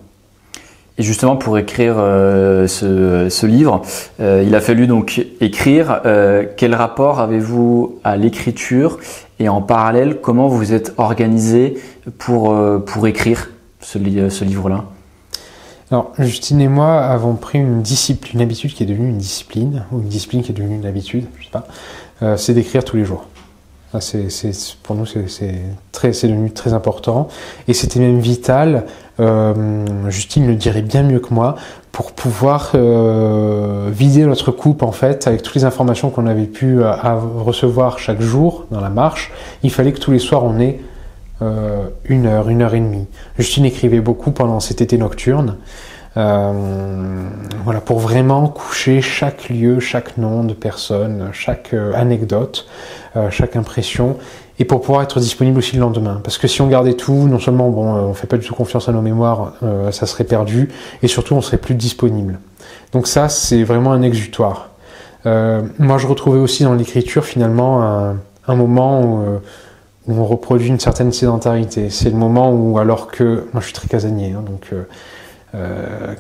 Et justement, pour écrire ce livre, il a fallu donc écrire. Quel rapport avez-vous à l'écriture? Et en parallèle, comment vous vous êtes organisé pour écrire ce livre-là? Alors, Justine et moi avons pris une habitude qui est devenue une discipline, ou une discipline qui est devenue une habitude, je sais pas, c'est d'écrire tous les jours. Pour nous, c'est devenu très important. Et c'était même vital, Justine le dirait bien mieux que moi, pour pouvoir vider notre coupe, en fait, avec toutes les informations qu'on avait pu recevoir chaque jour dans la marche. Il fallait que tous les soirs, on ait 1 heure, 1 heure et demie. Justine écrivait beaucoup pendant cet été nocturne. Voilà, pour vraiment coucher chaque lieu, chaque nom de personne, chaque anecdote, chaque impression, et pour pouvoir être disponible aussi le lendemain. Parce que si on gardait tout, non seulement on fait pas du tout confiance à nos mémoires, ça serait perdu, et surtout on serait plus disponible. Donc ça, c'est vraiment un exutoire. Moi, je retrouvais aussi dans l'écriture finalement un moment où on reproduit une certaine sédentarité. C'est le moment où, alors que moi je suis très casanier, hein, donc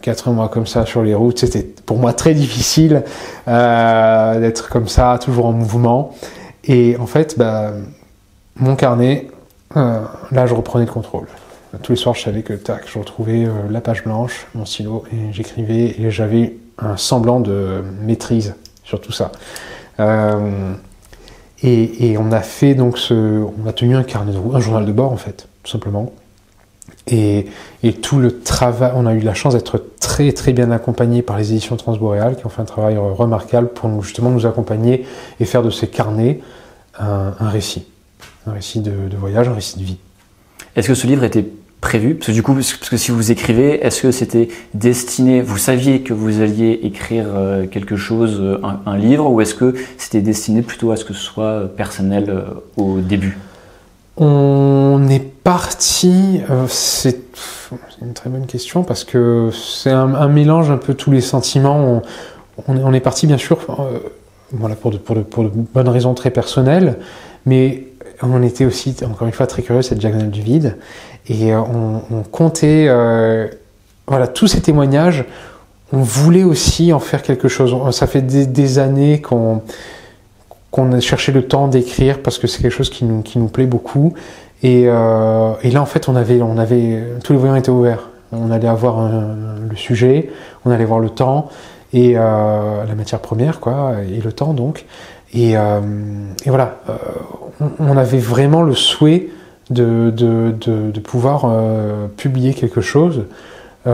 4 mois comme ça sur les routes, c'était pour moi très difficile d'être comme ça, toujours en mouvement. Et en fait, mon carnet, là je reprenais le contrôle. Tous les soirs, je savais que je retrouvais la page blanche, mon stylo, et j'écrivais, et j'avais un semblant de maîtrise sur tout ça. Et on a fait donc on a tenu un carnet de route, un journal de bord en fait, tout simplement. Et tout le travail, on a eu la chance d'être très très bien accompagné par les éditions Transboréales qui ont fait un travail remarquable pour justement nous accompagner et faire de ces carnets un récit de voyage, un récit de vie. Est-ce que ce livre était prévu? Parce que si vous écrivez, est-ce que c'était destiné, vous saviez que vous alliez écrire quelque chose, un livre, ou est-ce que c'était destiné plutôt à ce que ce soit personnel au début? On est parti, c'est une très bonne question parce que c'est un mélange un peu tous les sentiments. On est parti bien sûr voilà, pour de bonnes raisons très personnelles, mais on était aussi encore une fois très curieux, cette diagonale du vide, et on comptait voilà, tous ces témoignages. On voulait aussi en faire quelque chose. Ça fait des années qu'on a cherché le temps d'écrire parce que c'est quelque chose qui nous plaît beaucoup. Et là, en fait, on avait tous les voyants étaient ouverts. On allait avoir le sujet, on allait voir le temps et la matière première, quoi, et le temps donc. Et voilà, on avait vraiment le souhait de pouvoir publier quelque chose. Et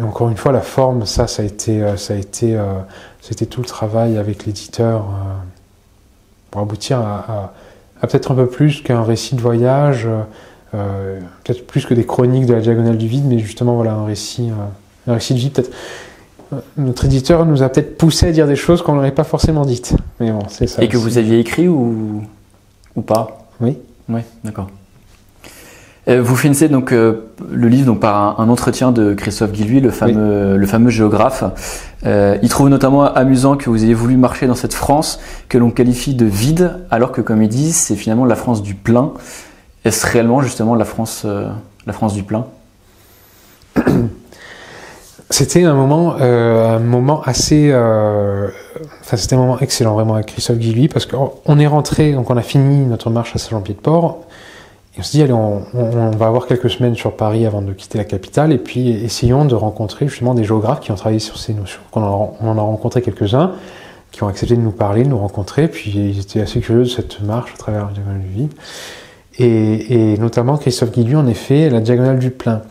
encore une fois, la forme, ça a été tout le travail avec l'éditeur. Pour aboutir à peut-être un peu plus qu'un récit de voyage, peut-être plus que des chroniques de la diagonale du vide, mais justement voilà, un récit de vie. Peut-être notre éditeur nous a peut-être poussé à dire des choses qu'on n'aurait pas forcément dites. Mais bon, c'est ça. Et que vous aviez écrit ou pas? Oui. Oui, d'accord. Vous finissez donc le livre donc, par un entretien de Christophe Guilluy, le fameux géographe. Il trouve notamment amusant que vous ayez voulu marcher dans cette France que l'on qualifie de vide, alors que, comme il dit, c'est finalement la France du plein. Est-ce réellement justement la France du plein? C'était un moment assez... c'était un moment excellent vraiment avec Christophe Guilluy, parce qu'on est rentré, donc on a fini notre marche à Saint-Jean-Pied-de-Port. Et on se dit, allez, on va avoir quelques semaines sur Paris avant de quitter la capitale, et puis essayons de rencontrer justement des géographes qui ont travaillé sur ces notions. On en a rencontré quelques-uns qui ont accepté de nous parler, de nous rencontrer, puis ils étaient assez curieux de cette marche à travers la diagonale du vide. Et notamment Christophe Guilluy, en effet, la diagonale du plein.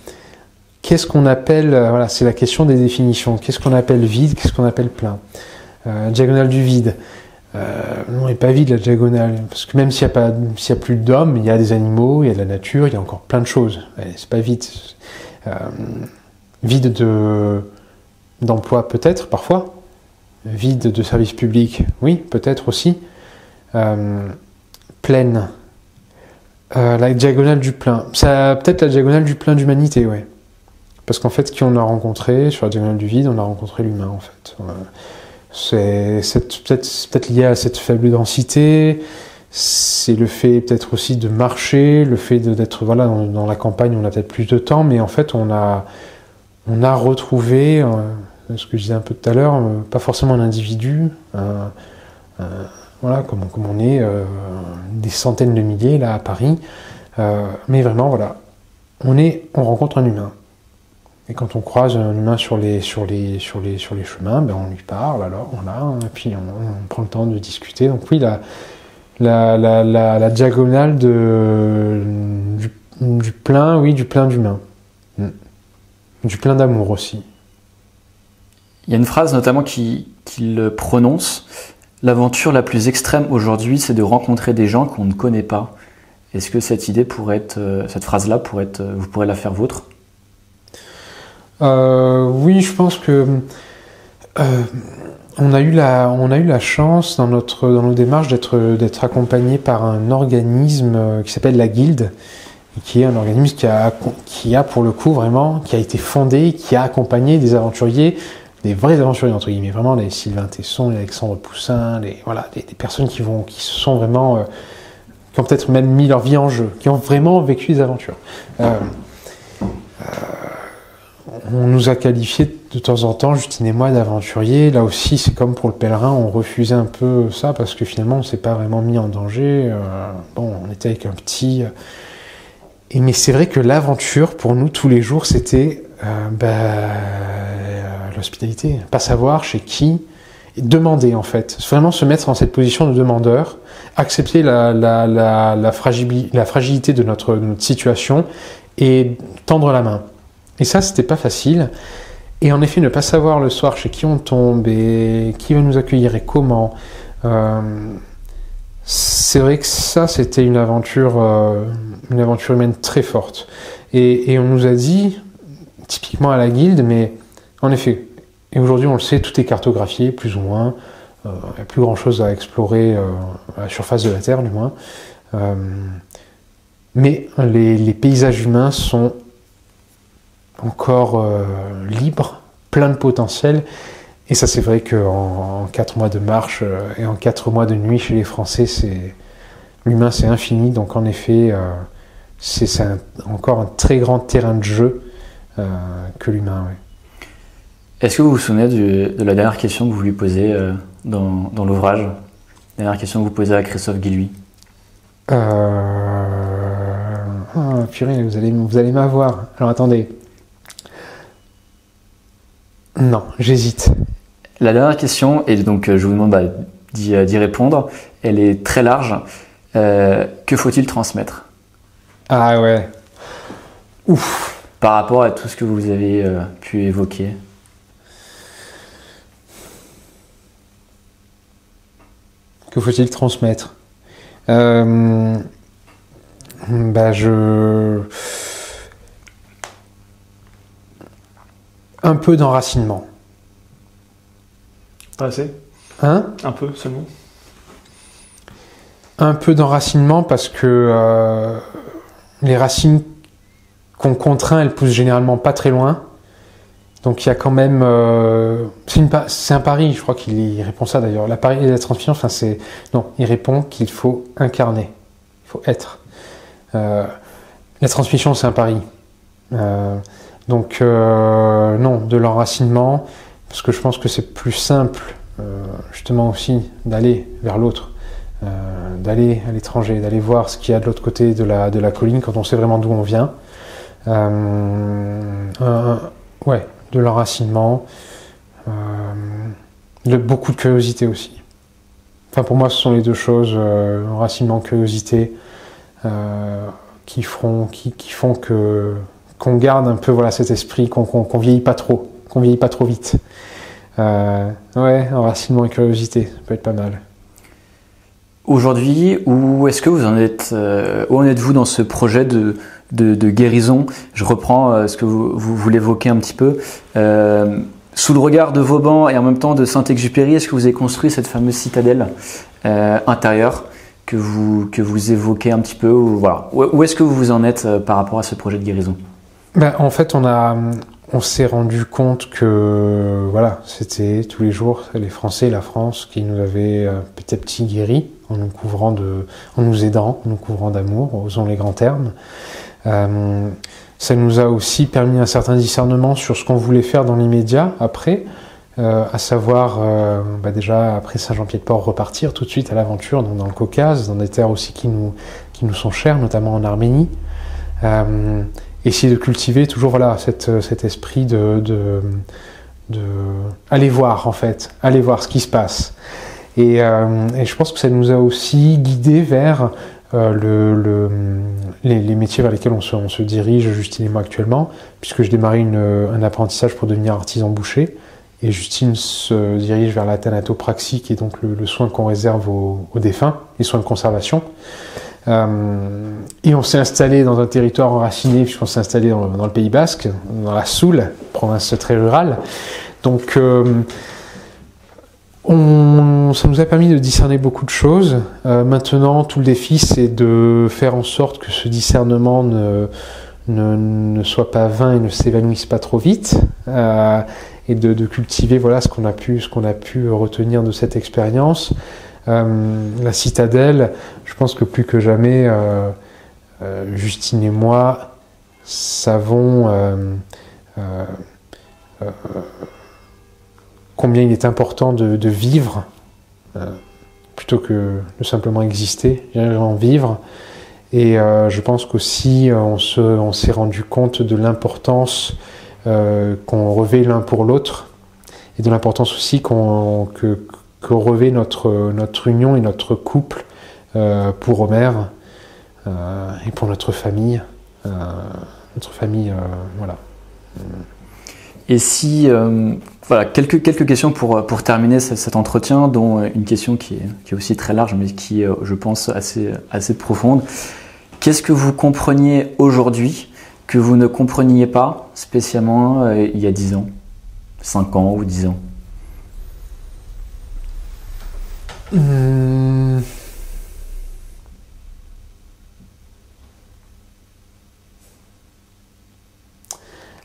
Qu'est-ce qu'on appelle, voilà, c'est la question des définitions. Qu'est-ce qu'on appelle vide, qu'est-ce qu'on appelle plein? Diagonale du vide. Non, elle n'est pas vide la diagonale, parce que même s'il y a plus d'hommes, il y a des animaux, il y a de la nature, il y a encore plein de choses. C'est pas vide. Vide d'emploi peut-être, parfois. Vide de services publics, oui, peut-être aussi. pleine. La diagonale du plein. Peut-être la diagonale du plein d'humanité, ouais. Parce qu'en fait, qui on a rencontré sur la diagonale du vide, on a rencontré l'humain, en fait. C'est peut-être lié à cette faible densité. C'est le fait peut-être aussi de marcher, le fait d'être voilà dans la campagne, on a peut-être plus de temps, mais en fait, on a retrouvé, ce que je disais un peu tout à l'heure, pas forcément un individu, voilà, comme on est des centaines de milliers là à Paris, mais vraiment voilà, on rencontre un humain. Et quand on croise un humain sur les chemins, ben on lui parle alors, voilà, et puis on prend le temps de discuter. Donc oui, la diagonale du plein, oui, du plein d'humain, du plein d'amour aussi. Il y a une phrase notamment qu'il prononce. L'aventure la plus extrême aujourd'hui, c'est de rencontrer des gens qu'on ne connaît pas. Est-ce que cette idée cette phrase-là vous pourrez la faire vôtre? Oui, je pense que on a eu la chance dans nos démarches d'être accompagné par un organisme qui s'appelle la Guilde, qui est un organisme qui a pour le coup vraiment, qui a été fondé, qui a accompagné des aventuriers, des vrais aventuriers entre guillemets, vraiment les Sylvain Tesson, les Alexandre Poussin, des personnes qui se sont vraiment, qui ont peut-être même mis leur vie en jeu, qui ont vraiment vécu des aventures. On nous a qualifiés de temps en temps, Justine et moi, d'aventuriers. Là aussi, c'est comme pour le pèlerin, on refusait un peu ça parce que finalement, on ne s'est pas vraiment mis en danger. On était avec un petit. Mais c'est vrai que l'aventure, pour nous, tous les jours, c'était l'hospitalité. Pas savoir chez qui, et demander en fait. Vraiment se mettre dans cette position de demandeur, accepter la fragilité de notre situation et tendre la main. Et ça, c'était pas facile. Et en effet, ne pas savoir le soir chez qui on tombe et qui va nous accueillir et comment. C'est vrai que ça, c'était une aventure humaine très forte. Et on nous a dit, typiquement à la Guilde, mais en effet, et aujourd'hui on le sait, tout est cartographié, plus ou moins. Il n'y a plus grand-chose à explorer à la surface de la Terre, du moins. Mais les paysages humains sont encore libre, plein de potentiel. Et ça, c'est vrai qu'en 4 mois de marche et en 4 mois de nuit chez les Français, l'humain, c'est infini. Donc, en effet, c'est encore un très grand terrain de jeu que l'humain. Ouais. Est-ce que vous vous souvenez de la dernière question que vous lui posez dans l'ouvrage? La dernière question que vous posez à Christophe Guilluy? Purée, vous allez m'avoir. Alors, attendez. Non, j'hésite. La dernière question, et donc je vous demande d'y répondre, elle est très large. Que faut-il transmettre? Ah ouais. Ouf. Par rapport à tout ce que vous avez pu évoquer. Que faut-il transmettre? Un peu d'enracinement. Pas assez? Hein? Un peu seulement? Un peu d'enracinement parce que les racines qu'on contraint, elles poussent généralement pas très loin. Donc il y a quand même... c'est un pari, je crois qu'il répond ça d'ailleurs. La pari et la transmission, non, il répond qu'il faut incarner. Il faut être. La transmission, c'est un pari. Donc, non, de l'enracinement, parce que je pense que c'est plus simple, justement aussi, d'aller vers l'autre, d'aller à l'étranger, d'aller voir ce qu'il y a de l'autre côté de la colline quand on sait vraiment d'où on vient. Ouais, de l'enracinement, beaucoup de curiosité aussi. Enfin, pour moi, ce sont les deux choses, enracinement, curiosité, qui font qu'on garde un peu cet esprit, qu'on vieillit pas trop, vite. Ouais, enracinement et curiosité, ça peut être pas mal. Aujourd'hui, où est-ce que vous en êtes, où en êtes-vous dans ce projet de guérison? Je reprends ce que vous l'évoquez un petit peu. Sous le regard de Vauban et en même temps de Saint-Exupéry, est-ce que vous avez construit cette fameuse citadelle intérieure que vous évoquez un petit peu ou, voilà. Où est-ce que vous en êtes par rapport à ce projet de guérison? En fait, on s'est rendu compte que voilà, c'était tous les jours les Français et la France qui nous avaient petit à petit guéris en nous aidant, en nous couvrant d'amour, osons les grands termes. Ça nous a aussi permis un certain discernement sur ce qu'on voulait faire dans l'immédiat après, à savoir déjà après Saint-Jean-Pied-de-Port repartir tout de suite à l'aventure, donc dans le Caucase, dans des terres aussi qui nous sont chères, notamment en Arménie. Essayer de cultiver toujours voilà cet esprit de aller voir en fait, aller voir ce qui se passe. Et je pense que ça nous a aussi guidés vers les métiers vers lesquels on se dirige, Justine et moi actuellement, puisque je démarrais un apprentissage pour devenir artisan boucher, et Justine se dirige vers la thanatopraxie, qui est donc le soin qu'on réserve aux défunts, les soins de conservation. Et on s'est installé dans un territoire enraciné, puisqu'on s'est installé dans le Pays Basque, dans la Soule, province très rurale. Donc ça nous a permis de discerner beaucoup de choses. Maintenant, tout le défi, c'est de faire en sorte que ce discernement ne soit pas vain et ne s'évanouisse pas trop vite, et de cultiver voilà ce qu'on a pu retenir de cette expérience. La citadelle, je pense que plus que jamais, Justine et moi savons combien il est important de vivre plutôt que de simplement exister, en vivre. Et je pense qu'aussi on s'est rendu compte de l'importance qu'on revêt l'un pour l'autre, et de l'importance aussi que revêt notre union et notre couple pour Omer et pour notre famille. Voilà. Et si, voilà, quelques questions pour terminer cet entretien, dont une question qui est aussi très large, mais qui est, je pense, assez profonde. Qu'est-ce que vous compreniez aujourd'hui que vous ne compreniez pas spécialement il y a 10 ans, 5 ans ou 10 ans?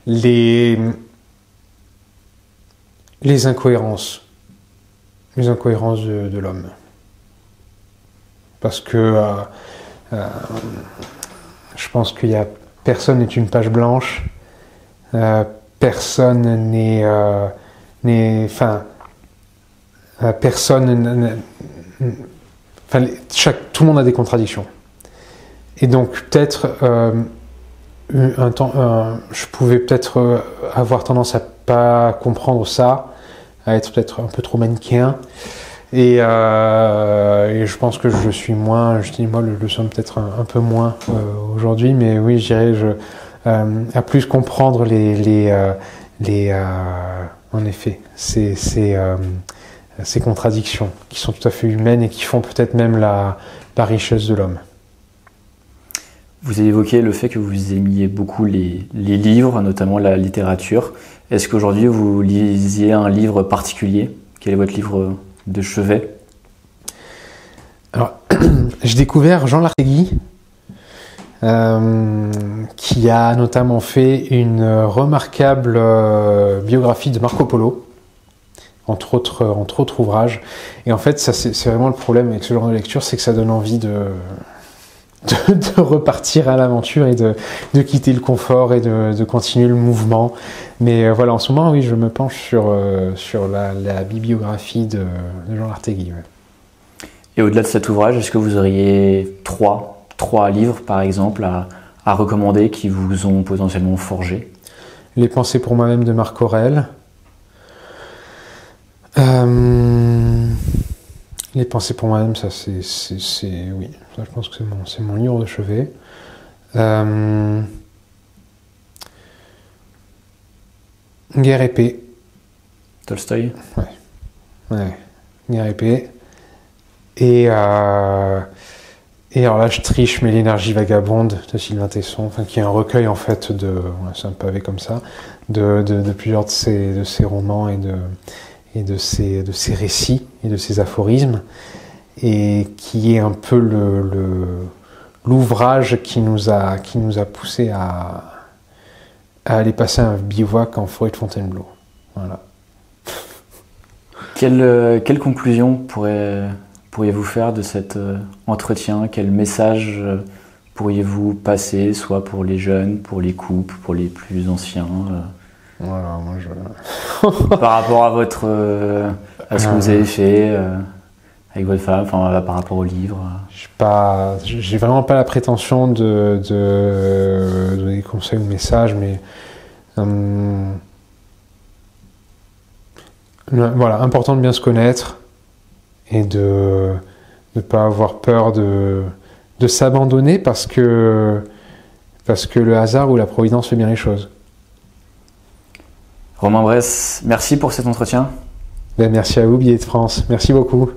Les incohérences. Les incohérences de l'homme. Parce que je pense qu'il y a personne n'est une page blanche, personne n'est tout le monde a des contradictions. Et donc peut-être je pouvais peut-être avoir tendance à pas comprendre ça, à être peut-être un peu trop manichéen. Et je pense que je suis moins, je dis moi le sommes peut-être un peu moins aujourd'hui, mais oui, je dirais à plus comprendre en effet ces contradictions qui sont tout à fait humaines et qui font peut-être même la richesse de l'homme. Vous avez évoqué le fait que vous aimiez beaucoup les livres, notamment la littérature. Est-ce qu'aujourd'hui vous lisiez un livre particulier? Quel est votre livre de chevet? Alors, j'ai découvert Jean Lartegui, qui a notamment fait une remarquable biographie de Marco Polo, entre autres ouvrages. Et en fait, ça c'est vraiment le problème avec ce genre de lecture, c'est que ça donne envie de repartir à l'aventure et de quitter le confort et de continuer le mouvement. Mais voilà, en ce moment, oui, je me penche sur la bibliographie de Jean Lartegui. Ouais. Et au-delà de cet ouvrage, est-ce que vous auriez trois livres, par exemple, à recommander qui vous ont potentiellement forgé? Les pensées pour moi-même de Marc Aurèle. Les pensées pour moi-même, ça c'est oui, ça je pense que c'est mon livre de chevet. Guerre et paix. Tolstoï. Ouais. Guerre et paix. Et alors là je triche, mais l'énergie vagabonde de Sylvain Tesson, qui est un recueil en fait c'est un pavé comme ça, de plusieurs de ses romans et de ses récits et de ses aphorismes. et qui est un peu l'ouvrage qui nous a poussé à aller passer un bivouac en forêt de Fontainebleau. Voilà. Quelle conclusion pourriez-vous faire de cet entretien? Quel message pourriez-vous passer, soit pour les jeunes, pour les couples, pour les plus anciens Voilà, moi par rapport à ce que vous avez fait avec votre femme, enfin par rapport au livre. J'ai vraiment pas la prétention de donner des conseils ou messages, mais voilà, important de bien se connaître et de ne pas avoir peur de s'abandonner parce que le hasard ou la providence fait bien les choses. Romain Bresse, merci pour cet entretien. Merci à vous, Billets de France. Merci beaucoup.